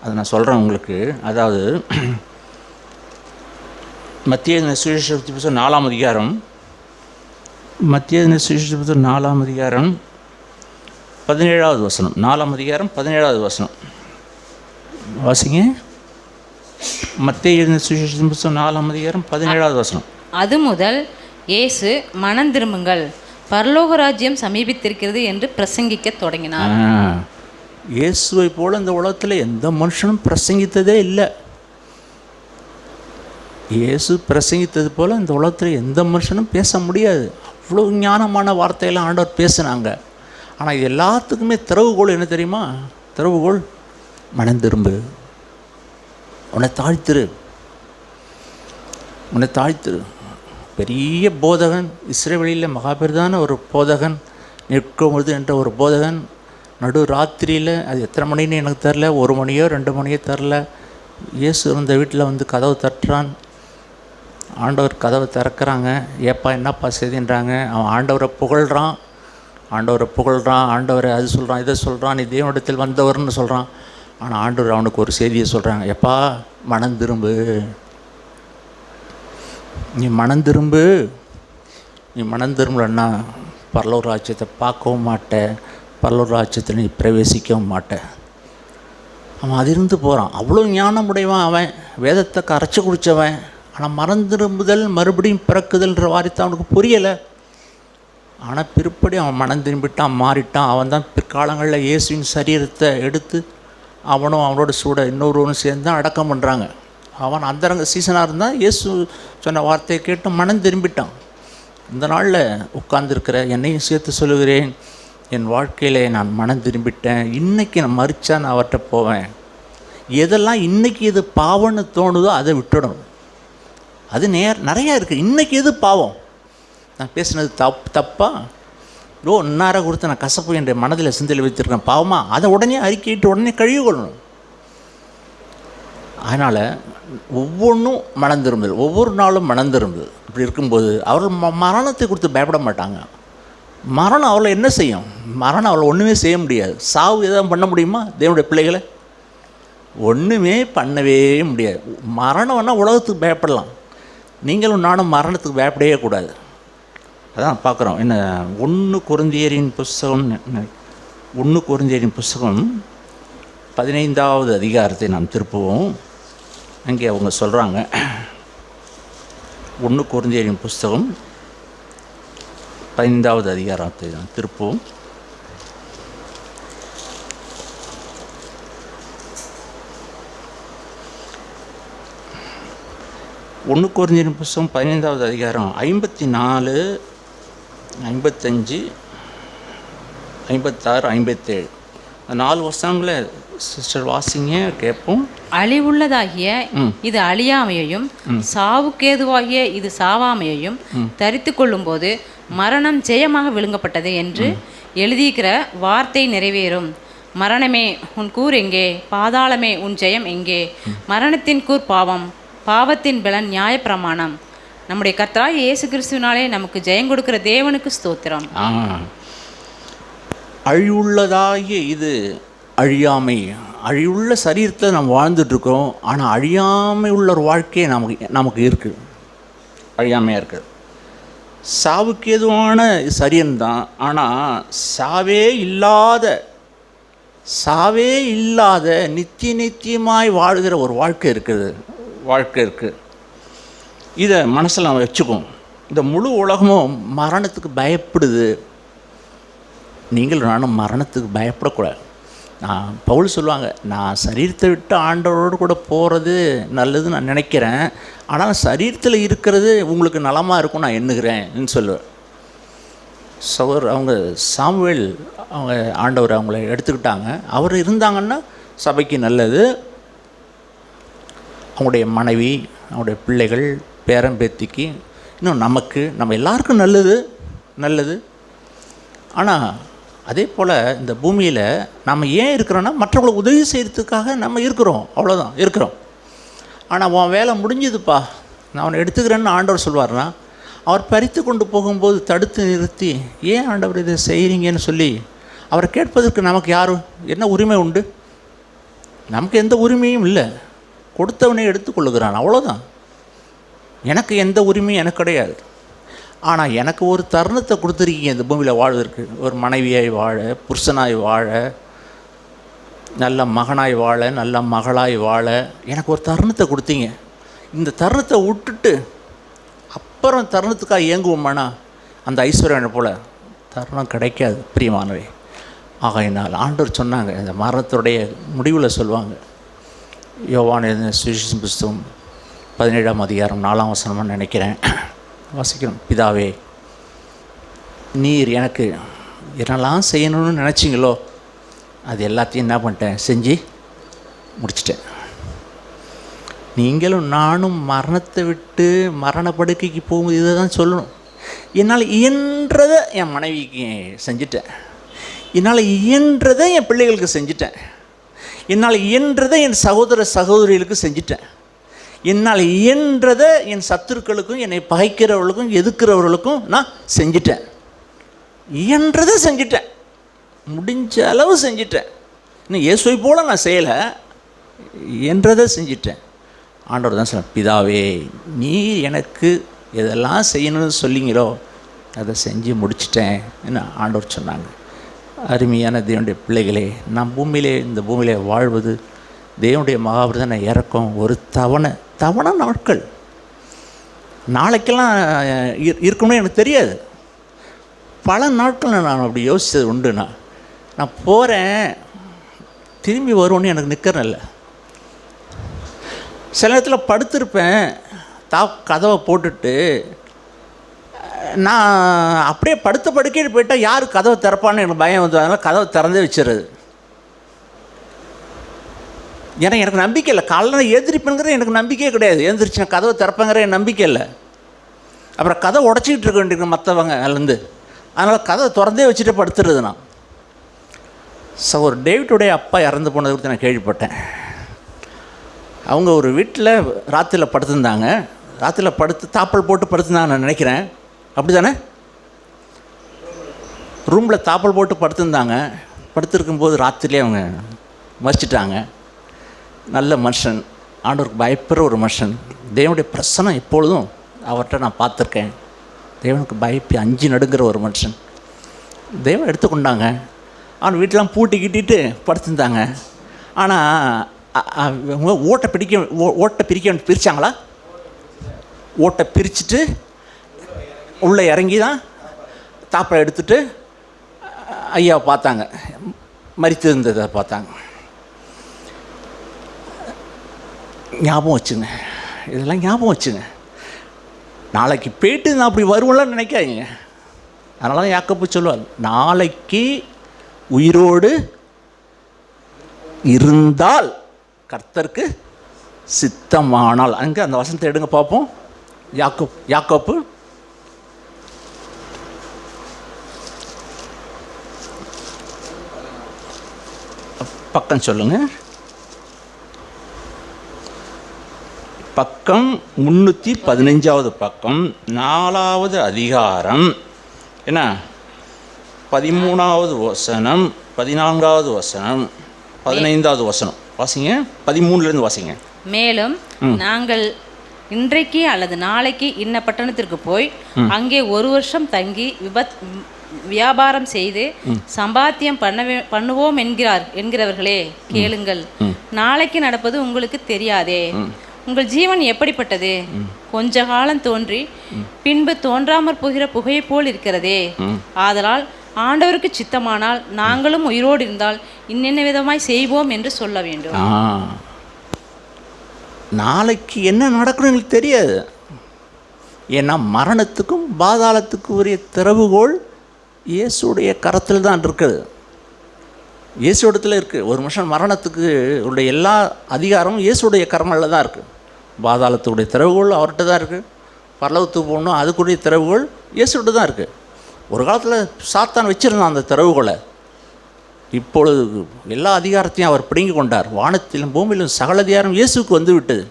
அதை நான் சொல்கிறேன் உங்களுக்கு. அதாவது மத்திய சுவிசேஷத்தை புத்தகம் 4ஆம் அதிகாரம், மத்திய சுவிசேஷத்தை புத்தகம் 4ஆம் அதிகாரம் 17வது வசனம். 4ஆம் அதிகாரம் 17வது வசனம் வாசிங்க. மத்திய சுவிசேஷத்தை புத்தகம் 4ஆம் அதிகாரம் 17வது வசனம். அது முதல் இயேசு மனம் திரும்புங்கள், பரலோக ராஜ்யம் சமீபித்திருக்கிறது என்று பிரசங்கிக்க தொடங்கினார். இயேசுவை போல் இந்த உலகத்தில் எந்த மனுஷனும் பிரசங்கித்ததே இல்லை. இயேசு பிரசங்கித்தது போல் இந்த உலகத்தில் எந்த மனுஷனும் பேச முடியாது. அவ்வளோ ஞானமான வார்த்தையெல்லாம் ஆண்டவர் பேசுனாங்க. ஆனால் இது எல்லாத்துக்குமே திறவுகோள் என்ன தெரியுமா? திறவுகோள் மனம் திரும்பு, உன்னை தாழ்த்திரு. பெரிய போதகன், இஸ்ரவேலில் மகாபெரிதான ஒரு போதகன், நிற்கும்போது என்ற ஒரு போதகன் நடு ராத்திரியில், அது எத்தனை மணின்னு எனக்கு தெரில, 1 மணியோ 2 மணியோ தெரில, இயேசு இருந்த வீட்டில் வந்து கதவு தட்டுறான். ஆண்டவர் கதவை திறக்கிறாங்க. ஏப்பா என்னப்பா செய்தின்றாங்க. அவன் ஆண்டவரை புகழ்கிறான், ஆண்டவரை அது சொல்கிறான், இதை சொல்கிறான், நீ தேவனிடத்தில் வந்தவர்னு சொல்கிறான். ஆனால் ஆண்டவர் அவனுக்கு ஒரு செய்தியை சொல்கிறாங்க, எப்பா மனம் திரும்பு, நீ மனம் திரும்பலன்னா பரலோக ராஜ்யத்தை பார்க்கவும் மாட்டேன், பரலோக ராஜ்யத்தில் நீ பிரவேசிக்கவும் மாட்டேன். அவன் அதிருந்து போகிறான். அவ்வளோ ஞானம் உடையவன் அவன், வேதத்தை கரைச்சி குடித்தவன். ஆனால் மறந்திரும்புதல் மறுபடியும் பிறக்குதல்ன்ற வார்த்தை அவனுக்கு புரியலை. ஆனால் பிற்படி அவன் மனம் திரும்பிட்டான், மாறிட்டான். அவன் தான் பிற்காலங்களில் இயேசுவின் சரீரத்தை எடுத்து அவனும் அவனோட சூட இன்னொருவனும் சேர்ந்து தான் அடக்கம் பண்ணுறாங்க. அவன் அந்தரங்க சீசனாக இருந்தால் இயேசு சொன்ன வார்த்தையை கேட்டு மனம் திரும்பிட்டான். இந்த நாளில் உட்கார்ந்துருக்கிற என்னையும் சேர்த்து சொல்லுகிறேன், என் வாழ்க்கையில் நான் மனம் திரும்பிட்டேன். இன்றைக்கி நான் மறிச்சா நான் அவர்கிட்ட போவேன். எதெல்லாம் இன்றைக்கி எது பாவம்னு தோணுதோ அதை விட்டுடணும். அது நிறையா இருக்குது. இன்றைக்கி எது பாவம், நான் பேசுனது தப்பா, இன்னார கொடுத்து நான் கசப்பு என்ற மனதில் சிந்தையில் வைத்திருக்கேன் பாவமா, அதை உடனே அறிக்கையிட்டு உடனே கழுவி கொள்ளணும். அதனால் ஒவ்வொன்றும் மனம் திரும்புதல், ஒவ்வொரு நாளும் மனம் திரும்புதல். இப்படி இருக்கும்போது அவர்கள் மரணத்தை கொடுத்து பயப்பட மாட்டாங்க. மரணம் அவளை என்ன செய்யும்? மரணம் அவளை ஒன்றுமே செய்ய முடியாது. சாவு எதாவது பண்ண முடியுமா? தேவனுடைய பிள்ளைகளை ஒன்றுமே பண்ணவே முடியாது. மரணம் வேணால் உலகத்துக்கு பயப்படலாம், நீங்களும் நானும் மரணத்துக்கு பயப்படவே கூடாது. அதான் பார்க்குறோம். என்ன 1 கொரிந்தியரின் புஸ்தகம் 15வது அதிகாரத்தை நாம் திருப்புவோம். அங்கே அவங்க சொல்கிறாங்க, 1 கொரிந்தியரின் புஸ்தகம் 15வது அதிகாரத்தை நாம் திருப்புவோம். ஒன்று கொரிந்தியரின் புஸ்தகம் 15வது அதிகாரம் 54, 55, 56, 57 4 வசனங்களை சிஸ்டர் வாசிங்க, கேட்போம். அழிவுள்ளதாகிய இது அழியாமையையும் சாவுக்கேதுவாகிய இது சாவாமையையும் தரித்து கொள்ளும்போது மரணம் ஜெயமாக விழுங்கப்பட்டது என்று எழுதியிருக்கிற வார்த்தை நிறைவேறும். மரணமே உன் கூர் எங்கே? பாதாளமே உன் ஜெயம் எங்கே? மரணத்தின் கூர் பாவம், பாவத்தின் பலன் நியாயப்பிரமாணம். நம்முடைய கர்த்தராகிய இயேசு கிறிஸ்துவினாலே நமக்கு ஜெயம் கொடுக்கிற தேவனுக்கு ஸ்தோத்திரம். அழிவுள்ளதாகிய இது அழியாமை. அழிவுள்ள சரீரத்தில் நம்ம வாழ்ந்துட்டுருக்கோம், ஆனால் அழியாமை உள்ள ஒரு வாழ்க்கையை நமக்கு இருக்குது, அழியாமையாக இருக்குது. சாவுக்கு எதுவான சரீரம்தான், ஆனால் சாவே இல்லாத நித்தியமாய் வாழ்கிற ஒரு வாழ்க்கை இருக்குது. இதை மனசில் நம்ம வச்சுக்குவோம். இந்த முழு உலகமும் மரணத்துக்கு பயப்படுது. நீங்கள் நானும் மரணத்துக்கு பயப்படக்கூடாது. பவுல் சொல்லுவாங்க, நான் சரீரத்தை விட்டு ஆண்டவரோடு கூட போகிறது நல்லதுன்னு நான் நினைக்கிறேன், ஆனால் சரீரத்தில் இருக்கிறது உங்களுக்கு நலமாக இருக்கும் நான் எண்ணுகிறேன்னு சொல்லுவேன். அவங்க சாமுவேல் அவங்க ஆண்டவர் அவங்கள எடுத்துக்கிட்டாங்க. அவர் இருந்தாங்கன்னா சபைக்கு நல்லது, அவங்களுடைய மனைவி, அவங்களுடைய பிள்ளைகள், பேரம்பேத்திக்கு, இன்னும் நம்ம எல்லாருக்கும் நல்லது. ஆனால் அதே போல் இந்த பூமியில் நம்ம ஏன் இருக்கிறோன்னா மற்றவங்களுக்கு உதவி செய்கிறதுக்காக நம்ம இருக்கிறோம், அவ்வளோதான் இருக்கிறோம். ஆனால் உன் வேலை முடிஞ்சுதுப்பா, நான் அவனை எடுத்துக்கிறேன்னு ஆண்டவர் சொல்வார்னா, அவர் பறித்து கொண்டு போகும்போது தடுத்து நிறுத்தி, ஏன் ஆண்டவர் இதை செய்கிறீங்கன்னு சொல்லி அவரை கேட்பதற்கு நமக்கு என்ன உரிமை உண்டு? நமக்கு எந்த உரிமையும் இல்லை. கொடுத்தவனே எடுத்துக்கொள்ளுகிறான், அவ்வளோதான். எனக்கு எந்த உரிமையும் எனக்கு கிடையாது. ஆனால் எனக்கு ஒரு தருணத்தை கொடுத்துருக்கீங்க இந்த பூமியில் வாழ்வதற்கு. ஒரு மனைவியாய் வாழ, புருஷனாய் வாழ, நல்ல மகனாய் வாழ, நல்ல மகளாய் வாழ எனக்கு ஒரு தருணத்தை கொடுத்தீங்க. இந்த தருணத்தை விட்டுட்டு அப்புறம் தருணத்துக்காக இயங்குவோமானா அந்த ஐஸ்வர்யனை போல் தருணம் கிடைக்காது பிரியமானவே. ஆகையினால் ஆண்டவர் சொன்னாங்க, இந்த மரணத்துடைய முடிவில் சொல்லுவாங்க, யோவான் சுவிசேஷ புஸ்தகம் 17ஆம் அதிகாரம் 4ஆம் வசனமாக நினைக்கிறேன், வாசிக்கிறோம். பிதாவே, நீர் எனக்கு என்னெல்லாம் செய்யணும்னு நினச்சிங்களோ அது எல்லாத்தையும் என்ன பண்ணிட்டேன், செஞ்சு முடிச்சிட்டேன். நீங்களும் நானும் மரணத்தை விட்டு மரண படுக்கைக்கு போகும்போது இதை தான் சொல்லணும். என்னால் இயன்றதை என் மனைவிக்கு செஞ்சிட்டேன், என்னால் இயன்றதை என் பிள்ளைகளுக்கு செஞ்சிட்டேன், என்னால் இயன்றதை என் சகோதர சகோதரிகளுக்கு செஞ்சிட்டேன், என்னால் இயன்றதை என் சத்துருக்களுக்கும் என்னை பகைக்கிறவர்களுக்கும் எதிர்க்கிறவர்களுக்கும் நான் செஞ்சிட்டேன். இயன்றதை செஞ்சிட்டேன், முடிஞ்ச அளவு செஞ்சிட்டேன். இன்னும் இயேசுவை போல் நான் செய்யலை, இயன்றதை செஞ்சிட்டேன். ஆண்டவர் தான் சொன்னார், பிதாவே நீ எனக்கு எதெல்லாம் செய்யணும்னு சொல்லிங்களோ அதை செஞ்சு முடிச்சிட்டேன் என்ன ஆண்டவர் சொன்னாங்க. அருமையான தேவனுடைய பிள்ளைகளே, நான் இந்த பூமியிலே வாழ்வது தேவனுடைய மகாபிரதன இறக்கம் ஒரு தவணை நாட்கள். நாளைக்கெல்லாம் இருக்கணும்னு எனக்கு தெரியாது. பல நாட்கள் நான் அப்படி யோசித்தது உண்டு. நான் போகிறேன், திரும்பி வருவோன்னு எனக்கு நிற்கிறேன்ல. சில நேரத்தில் படுத்திருப்பேன், கதவை போட்டுட்டு நான் அப்படியே படுத்த படுக்கையில் போயிட்டால் யார் கதவை திறப்பான்னு எனக்கு பயம் வந்து, அதனால் கதவை திறந்தே வச்சுருது. ஏன்னா எனக்கு நம்பிக்கை இல்லை, காலைல எழுந்திரிப்பேங்கிற எனக்கு நம்பிக்கையே கிடையாது. எழுந்திரிச்சு நான் கதவை திறப்பேங்கிற என் நம்பிக்கை இல்லை. அப்புறம் கதவை உடச்சிக்கிட்டு இருக்க வேண்டியிருக்கு மற்றவங்க அதுலேருந்து. அதனால் கதவை திறந்தே வச்சுட்டு படுத்துறது. நான் ஒரு டேவிட்டுடைய அப்பா இறந்து போனதை பற்றி நான் கேள்விப்பட்டேன். அவங்க ஒரு வீட்டில் ராத்திரியில் படுத்திருந்தாங்க. ராத்திரியில் படுத்து தாப்பல் போட்டு படுத்திருந்தாங்க நான் நினைக்கிறேன். அப்படி தானே? ரூமில் தாப்பல் போட்டு படுத்திருந்தாங்க. படுத்திருக்கும்போது ராத்திரிலே அவங்க மறிச்சிட்டாங்க. நல்ல மனுஷன், ஆண்டவருக்கு பயப்படுற ஒரு மனுஷன். தேவனுடைய பிரசனம் எப்பொழுதும் அவர்கிட்ட நான் பார்த்துருக்கேன். தேவனுக்கு பயப்பி அஞ்சு நடுங்கிற ஒரு மனுஷன். தேவன் எடுத்துக்கொண்டாங்க. அவன் வீட்டெலாம் பூட்டி கிட்டிட்டு படுத்திருந்தாங்க. ஆனால் ஓட்டை பிரித்தாங்களா? ஓட்டை பிரிச்சுட்டு உள்ளே இறங்கி தான் தாப்பை எடுத்துட்டு ஐயாவை பார்த்தாங்க, மரித்து இருந்ததை பார்த்தாங்க. ஞாபகம் வச்சுங்க, இதெல்லாம் ஞாபகம் வச்சுங்க. நாளைக்கு போய்ட்டு நான் அப்படி வருவோம்லாம் நினைக்காதீங்க. அதனால தான் யாக்கோபு சொல்லுவார், நாளைக்கு உயிரோடு இருந்தால் கர்த்தருக்கு சித்தமானால். அங்கே அந்த வசனத்தை எடுங்க பார்ப்போம். யாக்கோப்பு பக்கம் சொல்லுங்க. பக்கம் 315 பக்கம், 4வது அதிகாரம், என்ன 13வது வசனம், 14வது வசனம், 15வது வசனம் வாசிங்க. 13லேருந்து வாசிங்க. மேலும் நாங்கள் இன்றைக்கு அல்லது நாளைக்கு இன்ன பட்டணத்திற்கு போய் அங்கே 1 வருஷம் தங்கி வியாபாரம் செய்து சம்பாத்தியம் பண்ணுவோம் என்கிறவர்களே கேளுங்கள். நாளைக்கு நடப்பது உங்களுக்கு தெரியாதே. உங்கள் ஜீவன் எப்படிப்பட்டது? கொஞ்ச காலம் தோன்றி பின்பு தோன்றாமற் போகிற புகையை போல் இருக்கிறதே. ஆதலால் ஆண்டவருக்கு சித்தமானால் நாங்களும் உயிரோடு இருந்தால் இன்னென்ன விதமாய் செய்வோம் என்று சொல்ல வேண்டும். நாளைக்கு என்ன நடக்கணும் எனக்கு தெரியாது. ஏன்னா மரணத்துக்கும் பாதாளத்துக்கும் உரிய திறவுகோல் இயேசுடைய கரத்தில் தான் இருக்குது, இயேசுடத்தில் இருக்குது. ஒரு மனுஷன் மரணத்துக்கு உடைய எல்லா அதிகாரமும் இயேசுடைய கரங்களில் தான் இருக்குது. பாதாளத்துடைய திறவுகோல் அவர்கிட்ட தான் இருக்குது. பரலோகத்துக்கு போகணும், அதுக்குரிய திறவுகோல் இயேசுகிட்ட தான் இருக்குது. ஒரு காலத்தில் சாத்தான் வச்சுருந்தான் அந்த திறவுகோலை. இப்பொழுது எல்லா அதிகாரத்தையும் அவர் பிடுங்கி கொண்டார். வானத்திலும் பூமியிலும் சகல அதிகாரம் இயேசுக்கு வந்து விட்டது.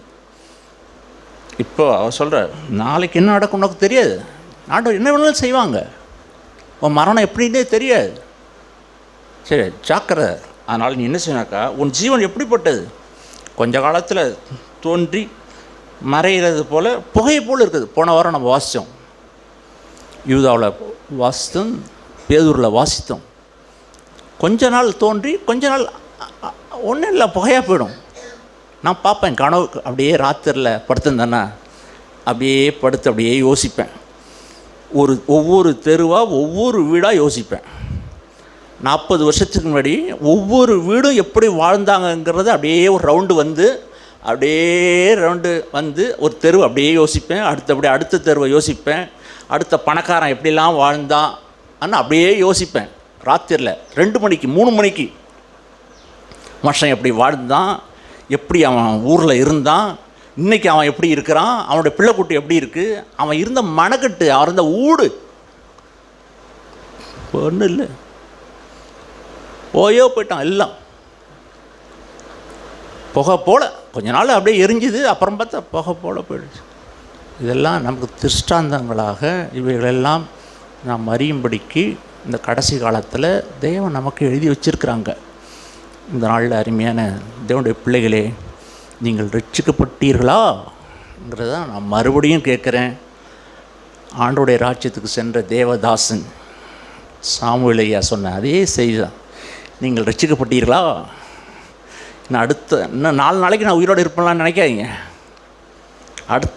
இப்போ அவர் சொல்கிறார், நாளைக்கு என்ன நடக்கும் உனக்கு தெரியாது. ஆண்டவர் என்ன வேணாலும் செய்வாங்க, உன் மரணம் எப்படின்னே தெரியாது. சரி, ஜாக்கிரதை. அதனால் நீ என்ன செய்யணாக்கா, உன் ஜீவன் எப்படிப்பட்டது? கொஞ்ச காலத்தில் தோன்றி மறைகிறது போல் புகையை போல் இருக்குது. போன வாரம் நம்ம வாசித்தோம், யூதாவில் வாசித்தோம், பேதூரில் வாசித்தோம். கொஞ்ச நாள் தோன்றி கொஞ்ச நாள் ஒன்றும் இல்லை, புகையாக போயிடும். நான் பார்ப்பேன் கனவு. அப்படியே ராத்திரியில் படுத்திருந்தேன்னா அப்படியே படுத்து அப்படியே யோசிப்பேன். ஒவ்வொரு தெருவாக ஒவ்வொரு வீடாக யோசிப்பேன். 40 வருஷத்துக்கு முன்னாடி ஒவ்வொரு வீடும் எப்படி வாழ்ந்தாங்கங்கிறத அப்படியே ஒரு ரவுண்டு வந்து ஒரு தெருவு அப்படியே யோசிப்பேன். அடுத்த தெருவை யோசிப்பேன். அடுத்த பணக்காரன் எப்படிலாம் வாழ்ந்தான் ஆனால் அப்படியே யோசிப்பேன். ராத்திரியில் 2 மணிக்கு 3 மணிக்கு மனுஷன் எப்படி வாழ்ந்தான், எப்படி அவன் ஊரில் இருந்தான், இன்றைக்கி அவன் எப்படி இருக்கிறான், அவனுடைய பிள்ளைக்குட்டி எப்படி இருக்குது, அவன் இருந்த மனக்கட்டு, அவன் இருந்த ஊடு ஒன்றும் இல்லை, ஓயோ போயிட்டான் எல்லாம். புகை போல கொஞ்ச நாள் அப்படியே எரிஞ்சுது, அப்புறம் பார்த்தா புகை போல போயிடுச்சு. இதெல்லாம் நமக்கு திருஷ்டாந்தங்களாக இவைகளெல்லாம் நாம் அறியும்படிக்கு இந்த கடைசி காலத்தில் தேவன் நமக்கு எழுதி வச்சிருக்கிறாங்க. இந்த நாளில் அருமையான தேவனுடைய பிள்ளைகளே, நீங்கள் ரட்சிக்கப்பட்டீர்களாங்கிறதான் நான் மறுபடியும் கேட்குறேன். ஆண்டோடைய ராஜ்யத்துக்கு சென்ற தேவதாசன் சாமுவேல் ஐயா சொன்ன அதே செய்தி தான். நீங்கள் ரட்சிக்கப்பட்டீர்களா? நான் இன்னும் 4 நாளைக்கு நான் உயிரோடு இருப்பேன்லாம் நினைக்காதீங்க.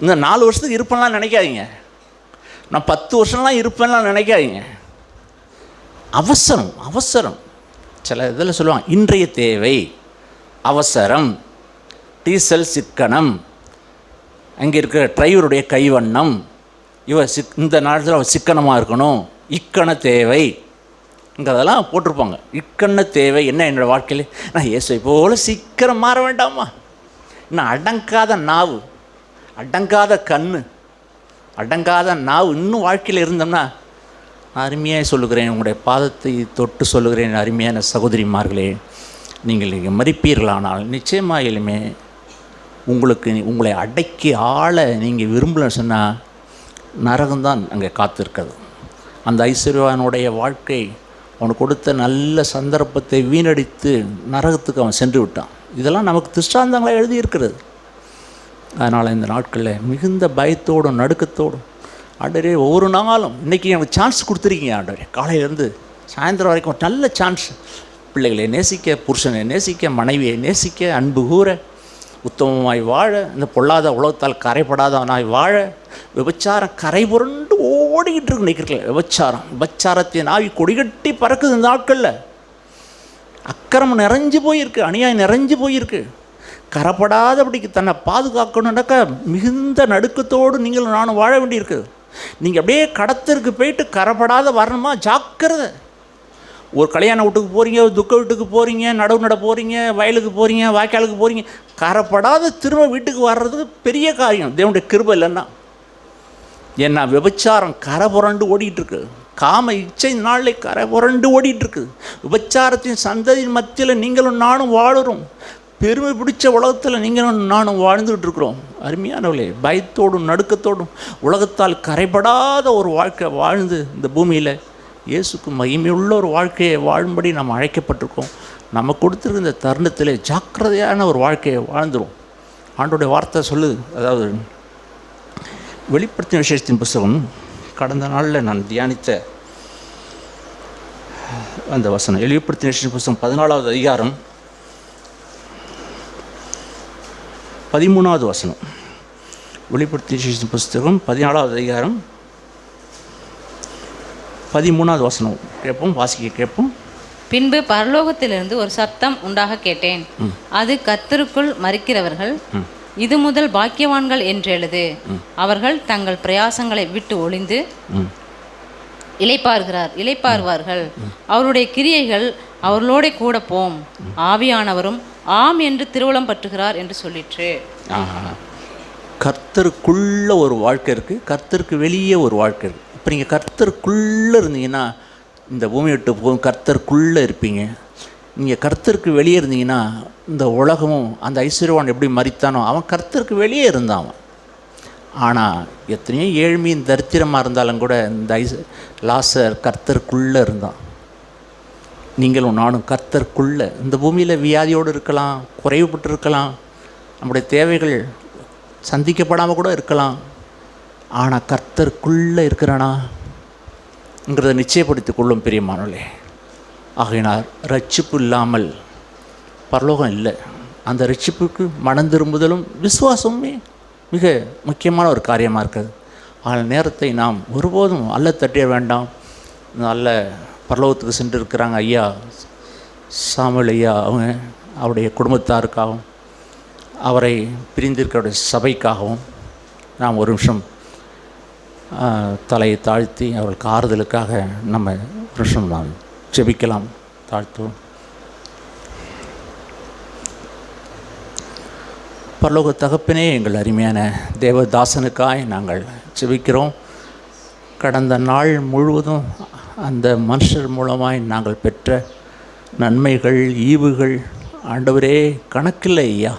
இன்னும் 4 வருஷத்துக்கு இருப்பேன்லாம் நினைக்காதீங்க. நான் 10 வருஷம்லாம் இருப்பேன்லாம் நினைக்காதீங்க. அவசரம் அவசரம். சில இதில் சொல்லுவாங்க, இன்றைய தேவை அவசரம், டீசல் சிக்கனம், அங்கே இருக்கிற டிரைவருடைய கைவண்ணம், இந்த நாட்டில் அவர் சிக்கனமாக இருக்கணும், இக்கண தேவைங்கிறதெல்லாம் போட்டிருப்பாங்க. இக்கண்ண தேவை என்ன? என்னோடய வாழ்க்கையில் நான் இயேசுவை போல சீக்கிரம் மாற வேண்டாமா? இன்னும் அடங்காத நாவு, அடங்காத கண், அடங்காத நாவு இன்னும் வாழ்க்கையில் இருந்தோம்னா, அருமையாக சொல்லுகிறேன், உங்களுடைய பாதத்தை தொட்டு சொல்லுகிறேன், அருமையான சகோதரிமார்களே, நீங்கள் இங்கே மதிப்பீர்களானால் நிச்சயமாகலுமே உங்களை அடக்கி ஆள நீங்கள் விரும்பலன்னு சொன்னால் நரகம்தான் அங்கே காத்திருக்கிறது. அந்த ஐஸ்வர்யவானுடைய வாழ்க்கை அவனுக்கு கொடுத்த நல்ல சந்தர்ப்பத்தை வீணடித்து நரகத்துக்கு அவன் சென்று விட்டான். இதெல்லாம் நமக்கு திருஷ்டாந்தங்களை எழுதியிருக்கிறது. அதனால் இந்த நாட்களில் மிகுந்த பயத்தோடும் நடுக்கத்தோடும், ஆண்டவரே ஒவ்வொரு நாளும் இன்றைக்கி எனக்கு சான்ஸ் கொடுத்துருக்கீங்க ஆண்டவரே, காலையிலேருந்து சாயந்தரம் வரைக்கும் ஒரு நல்ல சான்ஸ். பிள்ளைகளை நேசிக்க, புருஷனை நேசிக்க, மனைவியை நேசிக்க, அன்பு கூற, உத்தமமாய் வாழ, இந்த பொல்லாத உலகத்தால் கரைப்படாதவனாய் வாழ, விபச்சாரம் கரை புரண்டு ஓடிக்கிட்டு இருக்கு நினைக்கிறீங்களா? விபச்சாரத்தின் ஆவி கொடிகட்டி பறக்குது இந்த நாட்களில். அக்கிரமம் நிறைஞ்சு போயிருக்கு, அநியாயம் நிறைஞ்சு போயிருக்கு. கரப்படாதபடிக்கு தன்னை பாதுகாக்கணுன்னாக்கா மிகுந்த நடுக்கத்தோடு நீங்களும் நானும் வாழ வேண்டியிருக்குது. நீங்கள் அப்படியே கடத்திற்கு போயிட்டு கரப்படாத வரணுமா? ஜாக்கிரதை. ஒரு கல்யாண வீட்டுக்கு போகிறீங்க, ஒரு துக்க வீட்டுக்கு போகிறீங்க, நடவு நட போகிறீங்க, வயலுக்கு போகிறீங்க, வாய்க்காலுக்கு போகிறீங்க, கரப்படாத திரும்ப வீட்டுக்கு வர்றதுக்கு பெரிய காரியம், தேவனுடைய கிருபை இல்லைன்னா. ஏன்னா விபச்சாரம் கரை புரண்டு ஓடிட்டுருக்கு, காம இச்சை நாளில் கரை புரண்டு ஓடிட்டுருக்கு. விபச்சாரத்தின் சந்ததியின் மத்தியில் நீங்களும் நானும் வாழுறோம். பெருமை பிடிச்ச உலகத்தில் நீங்களும் நானும் வாழ்ந்துகிட்டு இருக்கிறோம். அருமையானவர்களே, பயத்தோடும் நடுக்கத்தோடும் உலகத்தால் கரைபடாத ஒரு வாழ்க்கை வாழ்ந்து இந்த பூமியில் இயேசுக்கு மகிமையுள்ள ஒரு வாழ்க்கையை வாழும்படி நாம் அழைக்கப்பட்டிருக்கோம். நம்ம கொடுத்துருக்க இந்த தருணத்தில் ஜாக்கிரதையான ஒரு வாழ்க்கையை வாழ்ந்துடும். ஆண்டோடைய வார்த்தை சொல்லுது. அதாவது வெளிப்படுத்தின விசேஷத்தின் புஸ்தகம் கடந்த நாளில் நான் தியானித்த அந்த வசனம், வெளிப்படுத்தின விசேஷத்தின் புஸ்தகம் 14வது அதிகாரம் 13வது வசனம். வெளிப்படுத்தின விசேஷத்தின் புஸ்தகம் 14வது அதிகாரம் 13வது வசனம் கேட்போம், வாசிக்க கேட்போம். பின்பு பரலோகத்திலிருந்து ஒரு சத்தம் உண்டாக கேட்டேன். அது கர்த்தருக்குள் மரிக்கிறவர்கள் இது முதல் பாக்கியவான்கள் என்று எழுது. அவர்கள் தங்கள் பிரயாசங்களை விட்டு ஒளிந்து இளைப்பாறுவார்கள். அவருடைய கிரியைகள் அவர்களோட கூட போம். ஆவியானவரும் ஆம் என்று திருவுளம் பற்றுகிறார் என்று சொல்லிற்று. கர்த்தருக்குள்ள ஒரு வாழ்க்கை இருக்குது, கர்த்தருக்கு வெளியே ஒரு வாழ்க்கை இருக்குது. இப்போ நீங்கள் கர்த்தருக்குள்ளே இருந்தீங்கன்னா இந்த பூமி விட்டு போகும், கர்த்தருக்குள்ளே இருப்பீங்க. நீங்கள் கர்த்தருக்கு வெளியே இருந்தீங்கன்னா இந்த உலகமும் அந்த ஐஸ்வர்யவான் எப்படி மரித்தானோ அவன் கர்த்தருக்கு வெளியே இருந்தான். ஆனால் எத்தனையோ ஏழ்மையின் தரித்திரமாக இருந்தாலும் கூட இந்த லாசர் கர்த்தருக்குள்ளே இருந்தான். நீங்களும் நானும் கர்த்தருக்குள்ளே இந்த பூமியில் வியாதியோடு இருக்கலாம், குறைவுபட்டு இருக்கலாம், நம்முடைய தேவைகள் சந்திக்கப்படாமல் கூட இருக்கலாம். ஆனால் கர்த்தருக்குள்ளே இருக்கிறானாங்கிறத நிச்சயப்படுத்தி கொள்ளும் பிரியமானவர்களே. ஆகையினால் ரட்சிப்பு இல்லாமல் பரலோகம் இல்லை. அந்த ரட்சிப்புக்கு மனம் திரும்புதலும் விசுவாசமுமே மிக முக்கியமான ஒரு காரியமாக இருக்குது. ஆனால் நேரத்தை நாம் ஒருபோதும் அல்ல தட்டிட வேண்டாம். நல்ல பரலோகத்துக்கு சென்று இருக்கிறாங்க ஐயா சாமுவேல் ஐயா, அவங்க அவருடைய குடும்பத்தாருக்காகவும் அவரை பிரிந்திருக்கிற சபைக்காகவும் நாம் ஒரு நிமிஷம் தலையை தாழ்த்தி அவர்களுக்கு ஆறுதலுக்காக நம்ம ஒரு நிமிஷம் நாம் ஜெபிக்கலாம். தாழ்த்துவோம். பரலோக தகப்பனே, எங்கள் அருமையான தேவதாசனுக்காய் நாங்கள் ஜெபிக்கிறோம். கடந்த நாள் முழுவதும் அந்த மனுஷர் மூலமாய் நாங்கள் பெற்ற நன்மைகள் ஈவுகள் ஆண்டவரே கணக்கில்லை ஐயா.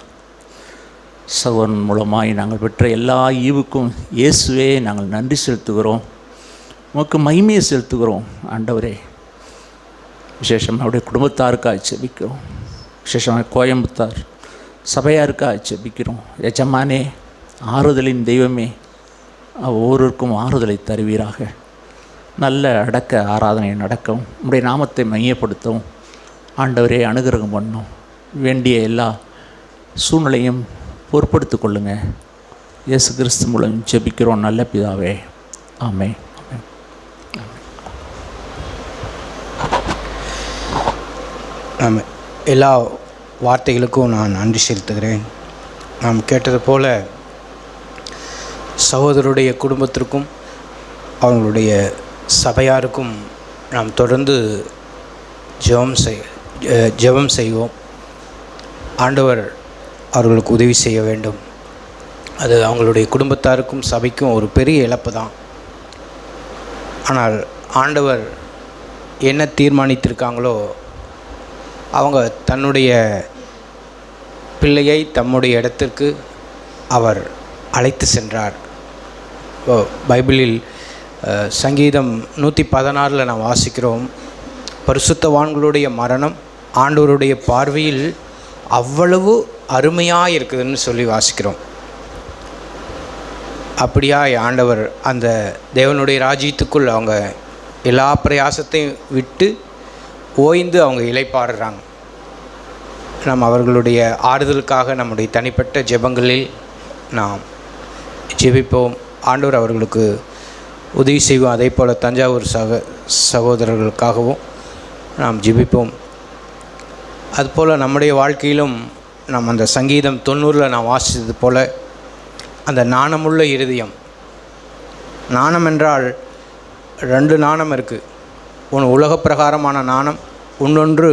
சகோதரன் மூலமாய் நாங்கள் பெற்ற எல்லா ஈவுக்கும் இயேசுவே நாங்கள் நன்றி செலுத்துகிறோம், உமக்கு மகிமையை செலுத்துகிறோம் ஆண்டவரே. விசேஷமாக அவருடைய குடும்பத்தாருக்காக ஜெபிக்கிறோம், விசேஷமாக கோயம்புத்தார் சபையாருக்காக ஜெபிக்கிறோம். எஜமானே, ஆறுதலின் தெய்வமே, ஒவ்வொருவருக்கும் ஆறுதலை தருவீராக. நல்ல அடக்க ஆராதனை நடக்கவும், உம்முடைய நாமத்தை மையப்படுத்தவும் ஆண்டவரே அனுகிரகம் பண்ணும். வேண்டிய எல்லா சூழ்நிலையும் பொறுப்படுத்தி கொள்ளுங்க. இயேசு கிறிஸ்து மூலம் ஜெபிக்கிறோம் நல்ல பிதாவே, ஆமென். எல்லா வார்த்தைகளுக்கும் நான் நன்றி செலுத்துகிறேன். நாம் கேட்டது போல சகோதரருடைய குடும்பத்திற்கும் அவங்களுடைய சபையாருக்கும் நாம் தொடர்ந்து ஜெபம் செய்வோம். ஆண்டவர் அவர்களுக்கு உதவி செய்ய வேண்டும். அது அவங்களுடைய குடும்பத்தாருக்கும் சபைக்கும் ஒரு பெரிய இழப்பு தான். ஆனால் ஆண்டவர் என்ன தீர்மானித்திருக்காங்களோ, அவங்க தன்னுடைய பிள்ளையை தம்முடைய இடத்திற்கு அவர் அழைத்து சென்றார். பைபிளில் சங்கீதம் 116 நாம் வாசிக்கிறோம், பரிசுத்தவான்களுடைய மரணம் ஆண்டவருடைய பார்வையில் அவ்வளவு அருமையாக இருக்குதுன்னு சொல்லி வாசிக்கிறோம். அப்படியாய் ஆண்டவர் அந்த தேவனுடைய ராஜ்யத்துக்குள் அவங்க எல்லா பிரயாசத்தையும் விட்டு ஓய்ந்து அவங்க இளைப்பாறுறாங்க. நாம் அவர்களுடைய ஆறுதலுக்காக நம்முடைய தனிப்பட்ட ஜெபங்களில் நாம் ஜெபிப்போம். ஆண்டவர் அவர்களுக்கு உதவி செய்வோம். அதே போல் தஞ்சாவூர் சகோதரர்களுக்காகவும் நாம் ஜெபிப்போம். அதுபோல் நம்முடைய வாழ்க்கையிலும் நாம் அந்த சங்கீதம் 90 நாம் வாசித்தது போல் அந்த நாணமுள்ள இருதயம். நாணம் என்றால் 2 நாணம் இருக்குது. ஒன்று உலக பிரகாரமான நாணம், இன்னொன்று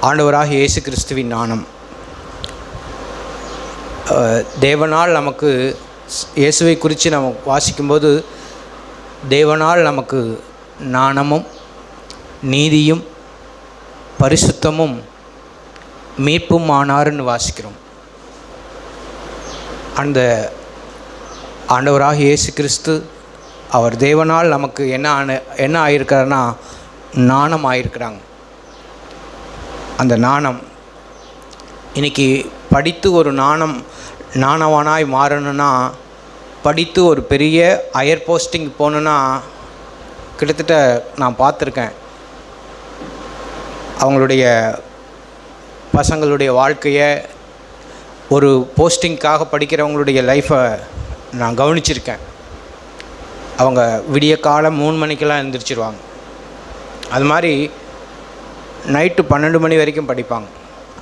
ஆண்டவராக இயேசு கிறிஸ்துவின் நாணம். தேவனால் நமக்கு இயேசுவை குறித்து நம்ம வாசிக்கும்போது தேவனால் நமக்கு நாணமும் நீதியும் பரிசுத்தமும் மீட்பும் ஆனார்னு வாசிக்கிறோம். அந்த ஆண்டவராக இயேசு கிறிஸ்து அவர் தேவனால் நமக்கு என்ன ஆகியிருக்காருன்னா நாணம் ஆகியிருக்கிறாங்க. அந்த நாணம் இன்றைக்கி படித்து ஒரு நாணவானாய் மாறணுன்னா, படித்து ஒரு பெரிய ஹையர் போஸ்டிங் போகணுன்னா கிட்டத்தட்ட நான் பார்த்துருக்கேன். அவங்களுடைய பசங்களுடைய வாழ்க்கையை, ஒரு போஸ்டிங்காக படிக்கிறவங்களுடைய லைஃப்பை நான் கவனிச்சிருக்கேன். அவங்க விடிய காலம் 3 மணிக்கெல்லாம் எழுந்திரிச்சிருவாங்க. அது மாதிரி நைட்டு 12 மணி வரைக்கும் படிப்பாங்க.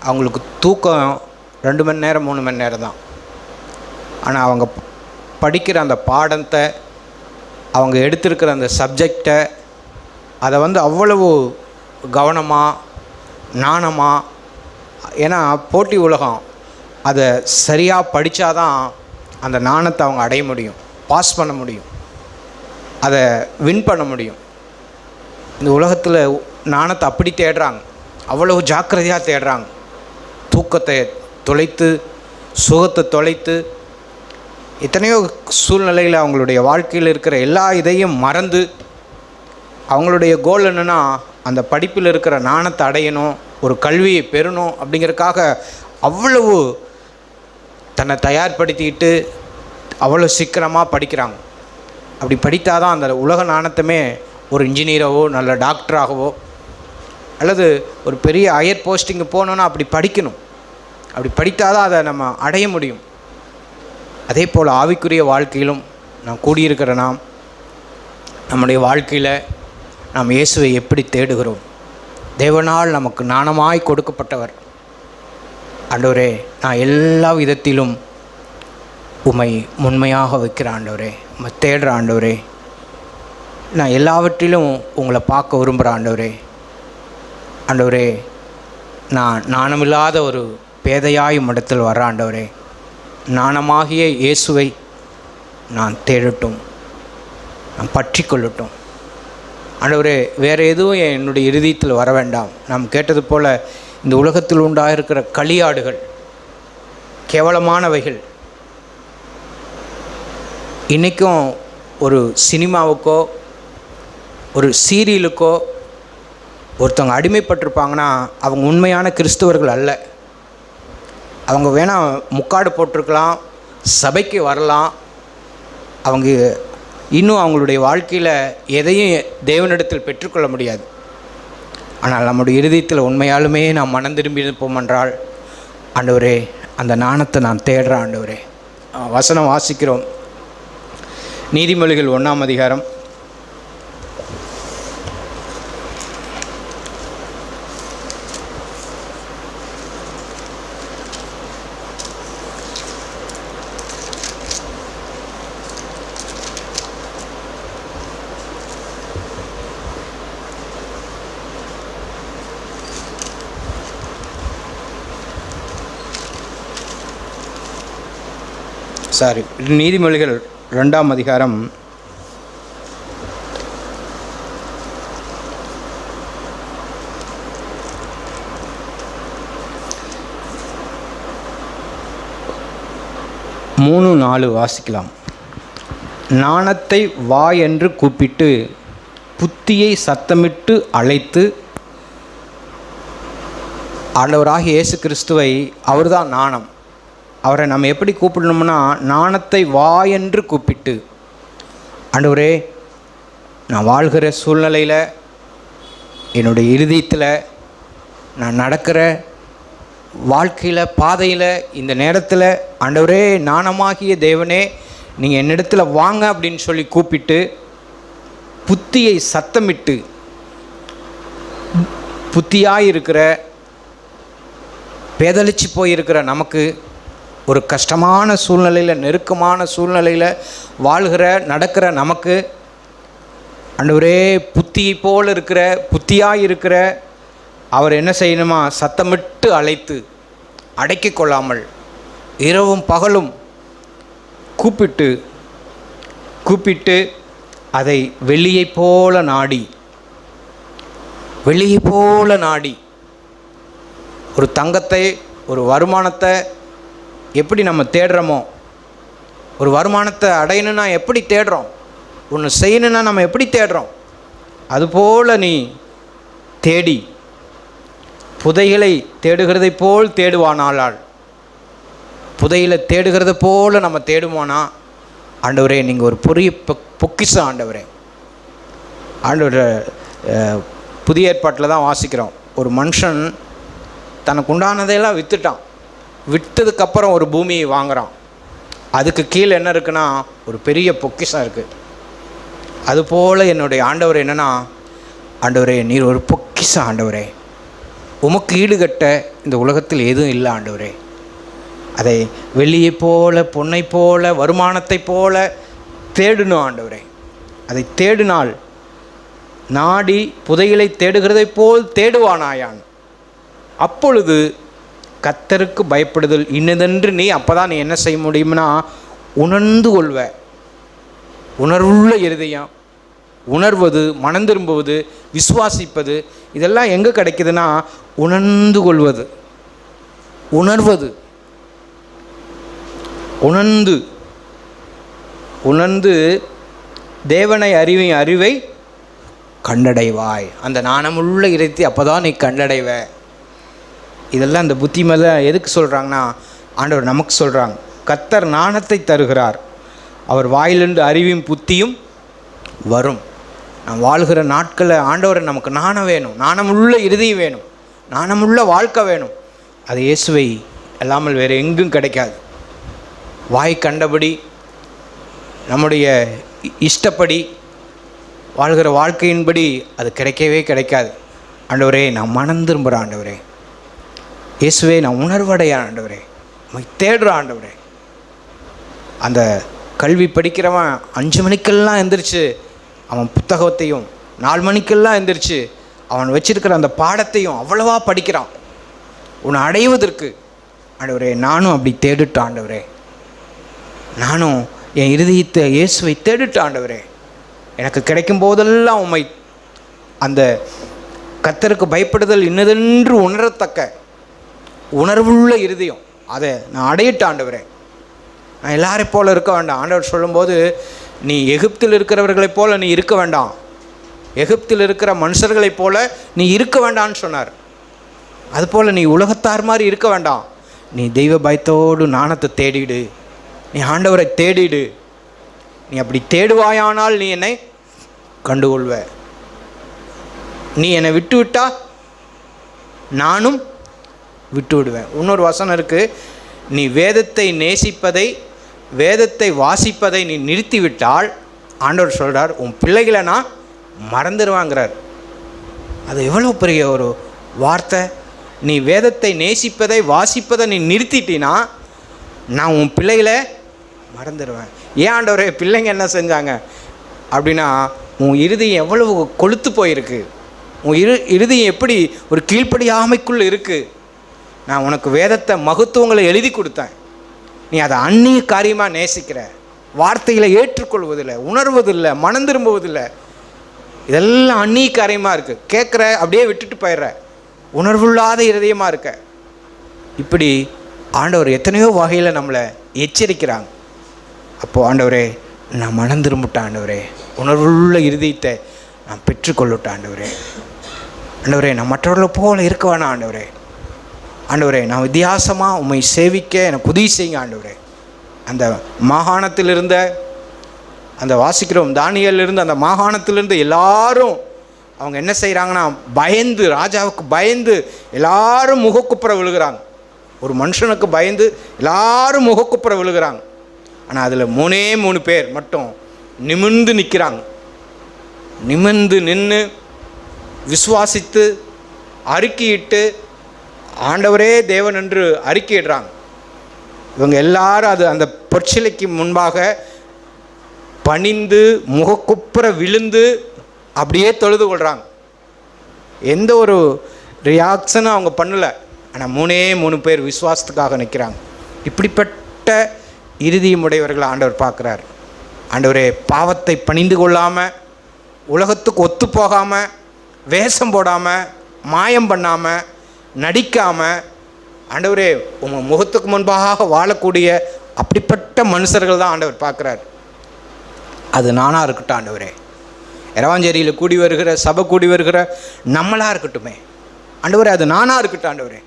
அவங்களுக்கு தூக்கம் 2 மணி நேரம் 3 மணி நேரம் தான். ஆனால் அவங்க படிக்கிற அந்த பாடத்தை, அவங்க எடுத்திருக்கிற அந்த சப்ஜெக்டை, அதை அவ்வளவு கவனமாக நாணமாக, ஏன்னா போட்டி உலகம், அதை சரியாக படித்தாதான் அந்த நாணத்தை அவங்க அடைய முடியும், பாஸ் பண்ண முடியும், அதை வின் பண்ண முடியும். இந்த உலகத்தில் நாணத்தை அப்படி தேடுறாங்க, அவ்வளவு ஜாக்கிரதையாக தேடுறாங்க. தூக்கத்தை தொலைத்து, சுகத்தை தொலைத்து, எத்தனையோ சூழ்நிலையில் அவங்களுடைய வாழ்க்கையில் இருக்கிற எல்லா இதையும் மறந்து, அவங்களுடைய கோல் என்னென்னா அந்த படிப்பில் இருக்கிற நாணத்தை அடையணும், ஒரு கல்வியை பெறணும் அப்படிங்கிறதுக்காக அவ்வளவு தன்னை தயார்படுத்திக்கிட்டு அவ்வளோ சீக்கிரமாக படிக்கிறாங்க. அப்படி படித்தால் தான் அந்த உலக நாணத்தமே ஒரு இன்ஜினியராகவோ நல்ல டாக்டராகவோ அல்லது ஒரு பெரிய ஹையர் போஸ்டிங்கு போகணுன்னா அப்படி படிக்கணும். அப்படி படித்தால் தான் அதை நம்ம அடைய முடியும். அதே போல் ஆவிக்குரிய வாழ்க்கையிலும் நாம் கூடியிருக்கிற நம்முடைய வாழ்க்கையில் நாம் இயேசுவை எப்படி தேடுகிறோம்? தேவனால் நமக்கு நாணமாய் கொடுக்கப்பட்டவர். ஆண்டவரே, நான் எல்லா விதத்திலும் உம்மை முன்மையாக வைக்கிற ஆண்டவரே, உம்மை தேடுற ஆண்டவரே, நான் எல்லாவற்றிலும் உங்களை பார்க்க விரும்புகிற ஆண்டவரே. ஆண்டவரே, நான் நாணமில்லாத ஒரு பேதையாய் இடத்தில் வர்ற ஆண்டவரே, நாணமாகிய இயேசுவை நான் தேடட்டும், நான் பற்றி கொள்ளட்டும். ஆண்டவரே, வேறு எதுவும் என்னுடைய இருதயத்தில் வர வேண்டாம். நாம் கேட்டது போல் இந்த உலகத்தில் உண்டாயிருக்கிற களியாடுகள், கேவலமானவைகள், இன்றைக்கும் ஒரு சினிமாவுக்கோ ஒரு சீரியலுக்கோ ஒருத்தவங்க அடிமைப்பட்டிருப்பாங்கன்னா அவங்க உண்மையான கிறிஸ்தவர்கள் அல்ல. அவங்க வேணால் முக்காடு போட்டிருக்கலாம், சபைக்கு வரலாம், அவங்க இன்னும் அவங்களுடைய வாழ்க்கையில் எதையும் தேவனிடத்தில் பெற்றுக்கொள்ள முடியாது. ஆனால் நம்முடைய இருதயத்தில் உண்மையாலுமே நாம் மனம் திரும்பி இருப்போம் என்றால், ஆண்டவரே அந்த நாணத்தை நான் தேடுறேன். ஆண்டவரே, வசனம் வாசிக்கிறோம். நீதிமொழிகள் 1ஆம் அதிகாரம் 2ஆம் அதிகாரம் 3-4 வாசிக்கலாம். நாணத்தை வா என்று கூப்பிட்டு புத்தியை சத்தமிட்டு அழைத்து, ஆண்டவராகிய இயேசு கிறிஸ்துவை அவர்தான் நாணம். அவரை நம்ம எப்படி கூப்பிடணும்னா, நாணத்தை வா என்று கூப்பிட்டு, ஆண்டவரே நான் வாழ்கிற சூழ்நிலையில், என்னுடைய இருதயத்தில், நான் நடக்கிற வாழ்க்கையில் பாதையில், இந்த நேரத்தில் ஆண்டவரே நாணமாகிய தேவனே நீங்கள் என்னிடத்தில் வாங்க அப்படின்னு சொல்லி கூப்பிட்டு, புத்தியை சத்தமிட்டு, புத்தியாயிருக்கிற பேதலிச்சு போயிருக்கிற நமக்கு, ஒரு கஷ்டமான சூழ்நிலையில், நெருக்கமான சூழ்நிலையில் வாழ்கிற நடக்கிற நமக்கு, ஆண்டவரே புத்தியை போல் இருக்கிற, புத்தியாயிருக்கிற அவர் என்ன செய்யணுமா, சத்தமிட்டு அழைத்து அடக்கி கொள்ளாமல் இரவும் பகலும் கூப்பிட்டு அதை வெளியை போல நாடி ஒரு தங்கத்தை, ஒரு வருமானத்தை எப்படி நம்ம தேடுறோமோ, ஒரு வருமானத்தை அடையணுன்னா எப்படி தேடுறோம், ஒன்று செய்யணுன்னா நம்ம எப்படி தேடுறோம், அதுபோல் நீ தேடி புதையலை தேடுகிறதை போல் தேடுவானாளாள். புதையலை தேடுகிறத போல் நம்ம தேடுவோனா, ஆண்டவரே நீங்கள் ஒரு பெரிய பொக்கிஷம் ஆண்டவரே. ஆண்டவர் புதிய ஏற்பாட்டில் தான் வாசிக்கிறோம். ஒரு மனுஷன் தனக்கு உண்டானதையெல்லாம் விற்றுட்டான். விற்றதுக்கப்புறம் ஒரு பூமியை வாங்குகிறான். அதுக்கு கீழே என்ன இருக்குன்னா, ஒரு பெரிய பொக்கிஷம் இருக்குது. அதுபோல் என்னுடைய ஆண்டவர் என்னென்னா, ஆண்டவரே நீர் ஒரு பொக்கிஷம் ஆண்டவரே, உமக்கு ஈடுகட்ட இந்த உலகத்தில் எதுவும் இல்லை ஆண்டவரே. அதை வெள்ளியை போல, பொன்னை போல, வருமானத்தை போல தேடணும் ஆண்டவரே. அதை தேடினால் நாடி புதையலை தேடுகிறதை போல் தேடுவானாயான். அப்பொழுது கர்த்தருக்கு பயப்படுதல் இன்னதென்று நீ அப்போ தான் நீ என்ன செய்ய முடியும்னா, உணர்ந்து கொள்வ. உணர்வுள்ள இருதயம், உணர்வது, மனம் திரும்புவது, விசுவாசிப்பது, இதெல்லாம் எங்கே கிடைக்குதுன்னா, உணர்ந்து கொள்வது, உணர்வது, உணர்ந்து தேவனை அறிவை கண்டடைவாய். அந்த நாணமுள்ள இறைத்தி அப்போ தான் நீ கண்டடைவ. இதெல்லாம் இந்த புத்தி மேலே எதுக்கு சொல்கிறாங்கன்னா, ஆண்டவர் நமக்கு சொல்கிறாங்க. கர்த்தர் நாணத்தை தருகிறார், அவர் வாயிலிருந்து அறிவும் புத்தியும் வரும். நான் வாழ்கிற நாட்களில் ஆண்டவரை நமக்கு நாணம் வேணும், நாணமுள்ள இருதயம் வேணும், நாணமுள்ள வாழ்க்கை வேணும். அது இயேசுவை அல்லாமல் வேறு எங்கும் கிடைக்காது. வாய் கண்டபடி, நம்முடைய இஷ்டப்படி வாழ்கிற வாழ்க்கையின்படி அது கிடைக்கவே கிடைக்காது. ஆண்டவரே நான் மனம் திரும்புகிறேன் ஆண்டவரே, இயேசுவே நான் உணர்வடைய ஆண்டவரே, உம்மை தேடுற ஆண்டவரே. அந்த கல்வி படிக்கிறவன் 5 மணிக்கெல்லாம் எந்திரிச்சு அவன் புத்தகத்தையும், 4 மணிக்கெல்லாம் எந்திரிச்சு அவன் வச்சிருக்கிற அந்த பாடத்தையும் அவ்வளவா படிக்கிறான் உன்னை அடைவதற்கு. ஆண்டவரே நானும் அப்படி தேடிட்டு ஆண்டவரே, நானும் என் இருதயத்தை இயேசுவை தேடிட்டு ஆண்டவரே, எனக்கு கிடைக்கும் போதெல்லாம் உம்மை அந்த கர்த்தருக்கு பயப்படுதல் இன்னதென்று உணரத்தக்க உணர்வுள்ள இருதயம், அதை நான் அடையிட்ட ஆண்டவரே. நான் எல்லாரையும் போல் இருக்க வேண்டாம். ஆண்டவர் சொல்லும்போது, நீ எகிப்தில் இருக்கிறவர்களைப் போல் நீ இருக்க வேண்டாம், எகிப்தில் இருக்கிற மனுஷர்களைப் போல் நீ இருக்க வேண்டாம்னு சொன்னார். அதுபோல் நீ உலகத்தார் மாதிரி இருக்க வேண்டாம். நீ தெய்வ பயத்தோடு நாணத்தை தேடிடு, நீ ஆண்டவரை தேடிடு. நீ அப்படி தேடுவாயானால் நீ என்னை கண்டுகொள்வ. நீ என்னை விட்டு விட்டா நானும் விட்டு விடுவேன். இன்னொரு வசனம் இருக்குது, நீ வேதத்தை நேசிப்பதை, வேதத்தை வாசிப்பதை நீ நிறுத்திவிட்டால் ஆண்டவர் சொல்கிறார், உன் பிள்ளைகளை நான் மறந்துடுவாங்கிறார். அது எவ்வளோ பெரிய ஒரு வார்த்தை. நீ வேதத்தை நேசிப்பதை வாசிப்பதை நீ நிறுத்திட்டினா நான் உன் பிள்ளைகளை மறந்துடுவேன். ஏன் ஆண்டவரே, பிள்ளைங்க என்ன செஞ்சாங்க அப்படின்னா, உன் இருதயம் எவ்வளவு கொளுத்து போயிருக்கு, உன் இருதயம் எப்படி ஒரு கீழ்ப்படியாமைக்குள்ளே இருக்குது. நான் உனக்கு வேதத்தை மகத்துவங்களை எழுதி கொடுத்தேன், நீ அதை அந்நிய காரியமாக நேசிக்கிற, வார்த்தைகளை ஏற்றுக்கொள்வதில்லை, உணர்வதில்லை, மனம் திரும்புவதில்லை. இதெல்லாம் அந்நிய காரியமாக இருக்குது. கேட்குற, அப்படியே விட்டுட்டு போயிடுற, உணர்வுள்ளாத இருதயமாக இருக்க. இப்படி ஆண்டவர் எத்தனையோ வகையில் நம்மளை எச்சரிக்கிறாங்க. அப்போது ஆண்டவரே, நான் மனம் திரும்பிட்டேன் ஆண்டவரே, உணர்வுள்ள இருதயத்தை நான் பெற்றுக்கொள்ளட்டேன் ஆண்டவரே. ஆண்டவரே, நான் மற்றவர்களை போல இருக்க வேணாம் ஆண்டவரே. ஆண்டவரே, நான் வித்தியாசமாக உம்மை சேவிக்க எனக்கு உதவி செய்யுங்க ஆண்டவரே. அந்த மாகாணத்தில் இருந்த, அந்த வாசிக்கிறோம் தானியேலிருந்து, அந்த மாகாணத்திலிருந்து எல்லாரும் அவங்க என்ன செய்கிறாங்கன்னா, பயந்து, ராஜாவுக்கு பயந்து எல்லாரும் முகக்குப்புற விழுகிறாங்க. ஒரு மனுஷனுக்கு பயந்து எல்லாரும் முகக்குப்புற விழுகிறாங்க. ஆனால் அதில் 3 பேர் மட்டும் நிமிர்ந்து நிற்கிறாங்க. நிமிர்ந்து நின்று விசுவாசித்து அறிக்கையிட்டு ஆண்டவரே தேவன் என்று அறிக்கையிடுறாங்க. இவங்க எல்லாரும் அது அந்த பொற்சிலைக்கு முன்பாக பணிந்து முகக்குப்புற விழுந்து அப்படியே தொழுது கொள்கிறாங்க. எந்த ஒரு ரியாக்ஷனும் அவங்க பண்ணலை. ஆனால் 3 பேர் விசுவாசத்துக்காக நிற்கிறாங்க. இப்படிப்பட்ட இறுதியுமுடையவர்கள் ஆண்டவர் பார்க்குறார். ஆண்டவரே, பாவத்தை பணிந்து கொள்ளாமல், உலகத்துக்கு ஒத்து போகாமல், வேஷம் போடாமல், மாயம் பண்ணாமல், நடிக்காமல், ஆண்டவரே உங்கள் முகத்துக்கு முன்பாக வாழக்கூடிய அப்படிப்பட்ட மனுஷர்கள் தான் ஆண்டவர் பார்க்குறார். அது நானாக இருக்கட்டும் ஆண்டவரே, இரவாஞ்சேரியில் கூடி வருகிற, சபை கூடி வருகிற நம்மளாக இருக்கட்டுமே ஆண்டவரே, அது நானாக இருக்கட்டும் ஆண்டவரே.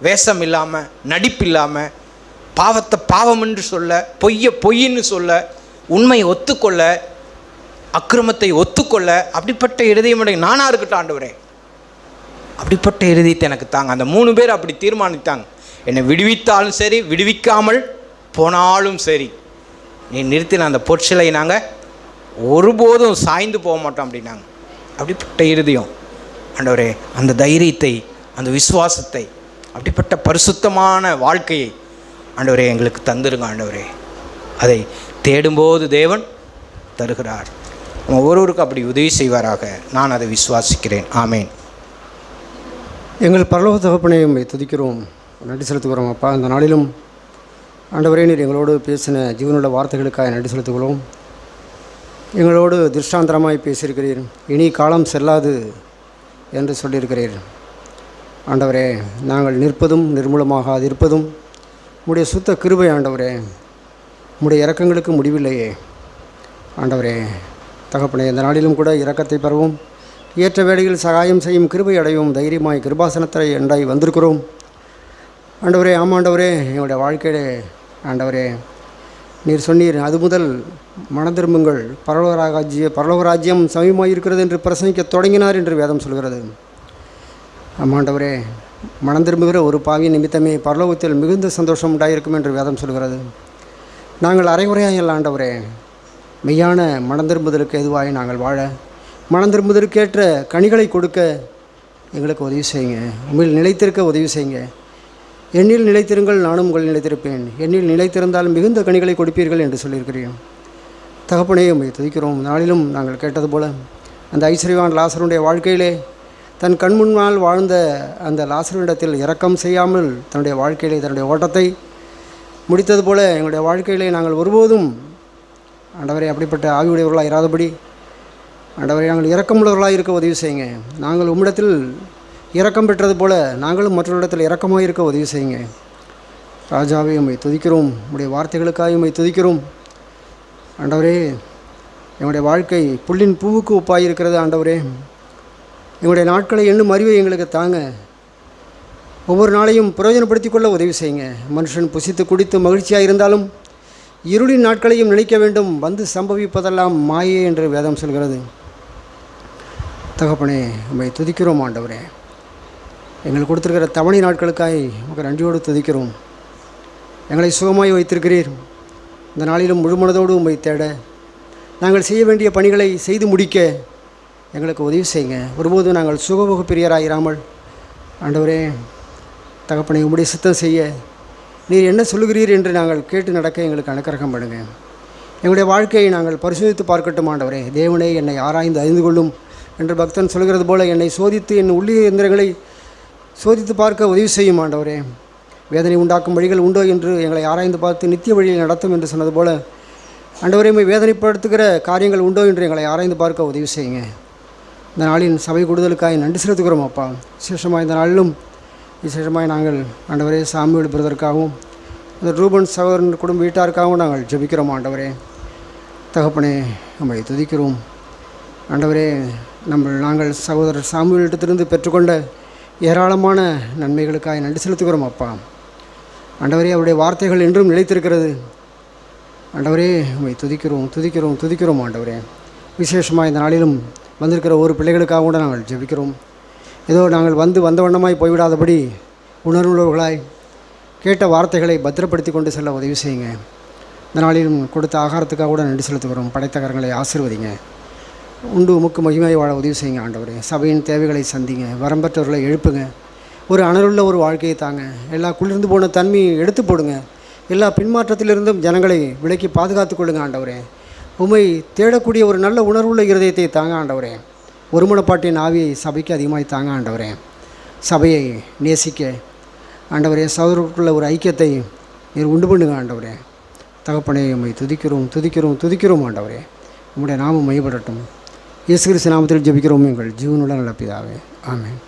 வேஷம் இல்லாமல், நடிப்பு இல்லாமல், பாவத்தை பாவம் என்று சொல்ல, பொய்யை பொய்ன்னு சொல்ல, உண்மையை ஒத்துக்கொள்ள, அக்கிரமத்தை ஒத்துக்கொள்ள, அப்படிப்பட்ட இருதயமுடைய நானாக இருக்கட்டும் ஆண்டவரே. அப்படிப்பட்ட இருதயத்தை எனக்கு தாங்க. அந்த 3 பேர் அப்படி தீர்மானித்தாங்க. என்னை விடுவித்தாலும் சரி, விடுவிக்காமல் போனாலும் சரி, நீ நிறுத்தின அந்த பொற்சிலை நாங்கள் ஒருபோதும் சாய்ந்து போக மாட்டோம் அப்படின்னாங்க. அப்படிப்பட்ட இருதயம் ஆண்டவரே, அந்த தைரியத்தை, அந்த விசுவாசத்தை, அப்படிப்பட்ட பரிசுத்தமான வாழ்க்கையை ஆண்டவரே எங்களுக்கு தந்துருங்க ஆண்டவரே. அதை தேடும்போது தேவன் தருகிறார். ஒவ்வொருவருக்கும் அப்படி உதவி செய்வாராக. நான் அதை விசுவாசிக்கிறேன். ஆமேன். எங்கள் பரலோக தகப்பனையும் துதிக்கிறோம், நன்றி செலுத்துகிறோம். அப்பா, இந்த நாளிலும் ஆண்டவரே, நீர் எங்களோடு பேசின ஜீவனுள்ள வார்த்தைகளுக்காக நன்றி செலுத்துகிறோம். எங்களோடு திருஷ்டாந்தரமாய் பேசியிருக்கிறீர். இனி காலம் செல்லாது என்று சொல்லியிருக்கிறீர். ஆண்டவரே, நாங்கள் நிற்பதும் நிர்மூலமாக இருப்பதும் உம்முடைய சுத்த கிருபை ஆண்டவரே. உம்முடைய இரக்கங்களுக்கு முடிவில்லையே ஆண்டவரே. தகப்பனே, இந்த நாளிலும் கூட இரக்கத்தை பெறவும், ஏற்ற வேளையில் சகாயம் செய்யும் கிருபை அடையும் தைரியமாய் கிருபாசனத்தை எண்டாய் வந்திருக்கிறோம் ஆண்டவரே. ஆமாண்டவரே, எங்களுடைய வாழ்க்கையிலே ஆண்டவரே, நீர் சொன்னீர், அது முதல் மனம் திரும்புங்கள், பரலோக ராஜ்யம் சமீபமாக இருக்கிறது என்று பிரசங்கிக்க தொடங்கினார் என்று வேதம் சொல்கிறது. ஆமாண்டவரே, மனம் திரும்புகிற ஒரு பாவி நிமித்தமே பரலோகத்தில் மிகுந்த சந்தோஷம் உண்டாயிருக்கும் என்று வேதம் சொல்கிறது. நாங்கள் அரைகுறையாக இல்லை ஆண்டவரே, மெய்யான மனம் திரும்புதலுக்கு எதுவாய் நாங்கள் வாழ, மனம் திரும்புதலுக்கேற்ற கனிகளை கொடுக்க எங்களுக்கு உதவி செய்யுங்க. உண்மையில் நிலைத்திருக்க உதவி செய்யுங்க. என்னில் நிலைத்திருங்கள், நானும் உங்கள் நிலைத்திருப்பேன். என்னில் நிலைத்திருந்தால் மிகுந்த கனிகளை கொடுப்பீர்கள் என்று சொல்லியிருக்கிறேன். தகப்பனே, உம்மை துதிக்கிறோம். நாளிலும் நாங்கள் கேட்டது போல அந்த ஐஸ்வர்யவான் லாசருடைய வாழ்க்கையிலே தன் கண் முன்னால் வாழ்ந்த அந்த லாசருவிடத்தில் இரக்கம் செய்யாமல் தன்னுடைய வாழ்க்கையிலே தன்னுடைய ஓட்டத்தை முடித்தது போல எங்களுடைய வாழ்க்கையிலே நாங்கள் ஒருபோதும் ஆண்டவரே அப்படிப்பட்ட ஆவியுடையவர்களாக இராதபடி ஆண்டவரே, நாங்கள் இரக்கமுள்ளவர்களாக இருக்க உதவி செய்யுங்க. நாங்கள் உம்மிடத்தில் இரக்கம் பெற்றது போல நாங்களும் மற்றவரிடத்தில் இரக்கமாக இருக்க உதவி செய்யுங்க. ராஜாவே, உம்மை துதிக்கிறோம். உம்முடைய வார்த்தைகளுக்காக உம்மை துதிக்கிறோம். ஆண்டவரே, எங்களுடைய வாழ்க்கை புல்லின் பூவுக்கு ஒப்பாக இருக்கிறது. ஆண்டவரே, எங்களுடைய நாட்களை எண்ணும் அறிவை எங்களுக்கு தாங்க. ஒவ்வொரு நாளையும் பிரயோஜனப்படுத்தி கொள்ள உதவி செய்யுங்க. மனுஷன் புசித்து குடித்து மகிழ்ச்சியாக இருந்தாலும் இருளின் நாட்களையும் நினைக்க வேண்டும். வந்து சம்பவிப்பதெல்லாம் மாயே என்று வேதம் சொல்கிறது. தகப்பனே, உம்மை துதிக்கிறோம். ஆண்டவரே, எங்களுக்கு கொடுத்துருக்கிற தவணை நாட்களுக்காய் உங்கள் நன்றியோடு துதிக்கிறோம். எங்களை சுகமாய் வைத்திருக்கிறீர். இந்த நாளிலும் முழு மனதோடு உம்மை தேட நாங்கள் செய்ய வேண்டிய பணிகளை செய்து முடிக்க எங்களுக்கு உதவி செய்யுங்க. ஒருபோதும் நாங்கள் சுகபோக பிரியராயிராமல் ஆண்டவரே தகப்பனை உம்முடைய சித்தம் செய்ய நீர் என்ன சொல்லுகிறீர் என்று நாங்கள் கேட்டு நடக்க எங்களுக்கு அனுக்கிரகம் பண்ணுங்க. எங்களுடைய வாழ்க்கையை நாங்கள் பரிசோதித்து பார்க்கட்டும். ஆண்டவரே, தேவனே என்னை ஆராய்ந்து அறிந்து கொள்ளும் என்று பக்தன் சொல்கிறது போல என்னை சோதித்து என் உள்ளிய எந்திரங்களை சோதித்து பார்க்க உதவி செய்யும். ஆண்டவரே, வேதனை உண்டாக்கும் வழிகள் உண்டோ என்று எங்களை ஆராய்ந்து பார்த்து நித்திய வழியில் நடத்தும் என்று சொன்னது போல ஆண்டவரே, வேதனைப்படுத்துகிற காரியங்கள் உண்டோ என்று எங்களை ஆராய்ந்து பார்க்க உதவி செய்யுங்க. இந்த நாளின் சபை கூடுதலுக்காக நன்றி செலுத்துகிறோம் அப்பா. விசேஷமாக இந்த நாளிலும் விசேஷமாக நாங்கள் ஆண்டவரே சாமுவேல் பிரதருக்காகவும் இந்த ரூபன் சகோதரன் குடும்ப வீட்டாருக்காகவும் நாங்கள் ஜெபிக்கிறோம். ஆண்டவரே தகப்பனே, நம்மை துதிக்கிறோம். ஆண்டவரே, நாங்கள் சகோதரர் சாமுவேலிடத்திலிருந்து பெற்றுக்கொண்ட ஏராளமான நன்மைகளுக்காக நன்றி செலுத்துகிறோம் அப்பா. ஆண்டவரே, அவருடைய வார்த்தைகள் என்றும் நிலைத்திருக்கிறது. ஆண்டவரே, உம்மை துதிக்கிறோம் துதிக்கிறோம் துதிக்கிறோம். ஆண்டவரே, விசேஷமாக இந்த நாளிலும் வந்திருக்கிற ஒரு பிள்ளைகளுக்காக கூட நாங்கள் ஜெபிக்கிறோம். ஏதோ நாங்கள் வந்த வண்ணமாய் போய்விடாதபடி உணர்வுள்ளவர்களாய் கேட்ட வார்த்தைகளை பத்திரப்படுத்தி கொண்டு செல்ல உதவி செய்யுங்க. இந்த நாளிலும் கொடுத்த ஆகாரத்துக்காக கூட நன்றி செலுத்துகிறோம். படைத்த கரங்களை ஆசீர்வதிங்க. உண்டு உமக்கு மகிமையை வாழ உதவி செய்யுங்க. ஆண்டவரே, சபையின் தேவைகளை சந்திங்க. வரம்பற்றவர்களை எழுப்புங்க. ஒரு அனலுள்ள ஒரு வாழ்க்கையை தாங்க. எல்லா குளிர்ந்து போன தன்மையை எடுத்து போடுங்க. எல்லா பின்மாற்றத்திலிருந்தும் ஜனங்களை விலக்கி பாதுகாத்து கொள்ளுங்க. ஆண்டவரே, உம்மை தேடக்கூடிய ஒரு நல்ல உணர்வுள்ள இருதயத்தை தாங்க. ஆண்டவரே, ஒருமனப்பாட்டின் ஆவியை சபைக்கு அதிகமாய் தாங்க. ஆண்டவரே, சபையை நேசிக்க ஆண்டவரே, சகோதரருக்குள்ள ஒரு ஐக்கியத்தை நீர் உண்டு பண்ணுங்க. ஆண்டவரே தகப்பனே, உம்மை துதிக்கிறோம் துதிக்கிறோம் துதிக்கிறோம். ஆண்டவரே, உம்முடைய நாமம் மையப்படட்டும். இயேசு கிறிஸ்து நாமத்தில் ஜெபிக்கிறோம் எங்கள் ஜீவனுள்ள நல்ல பிதாவே. ஆமென்.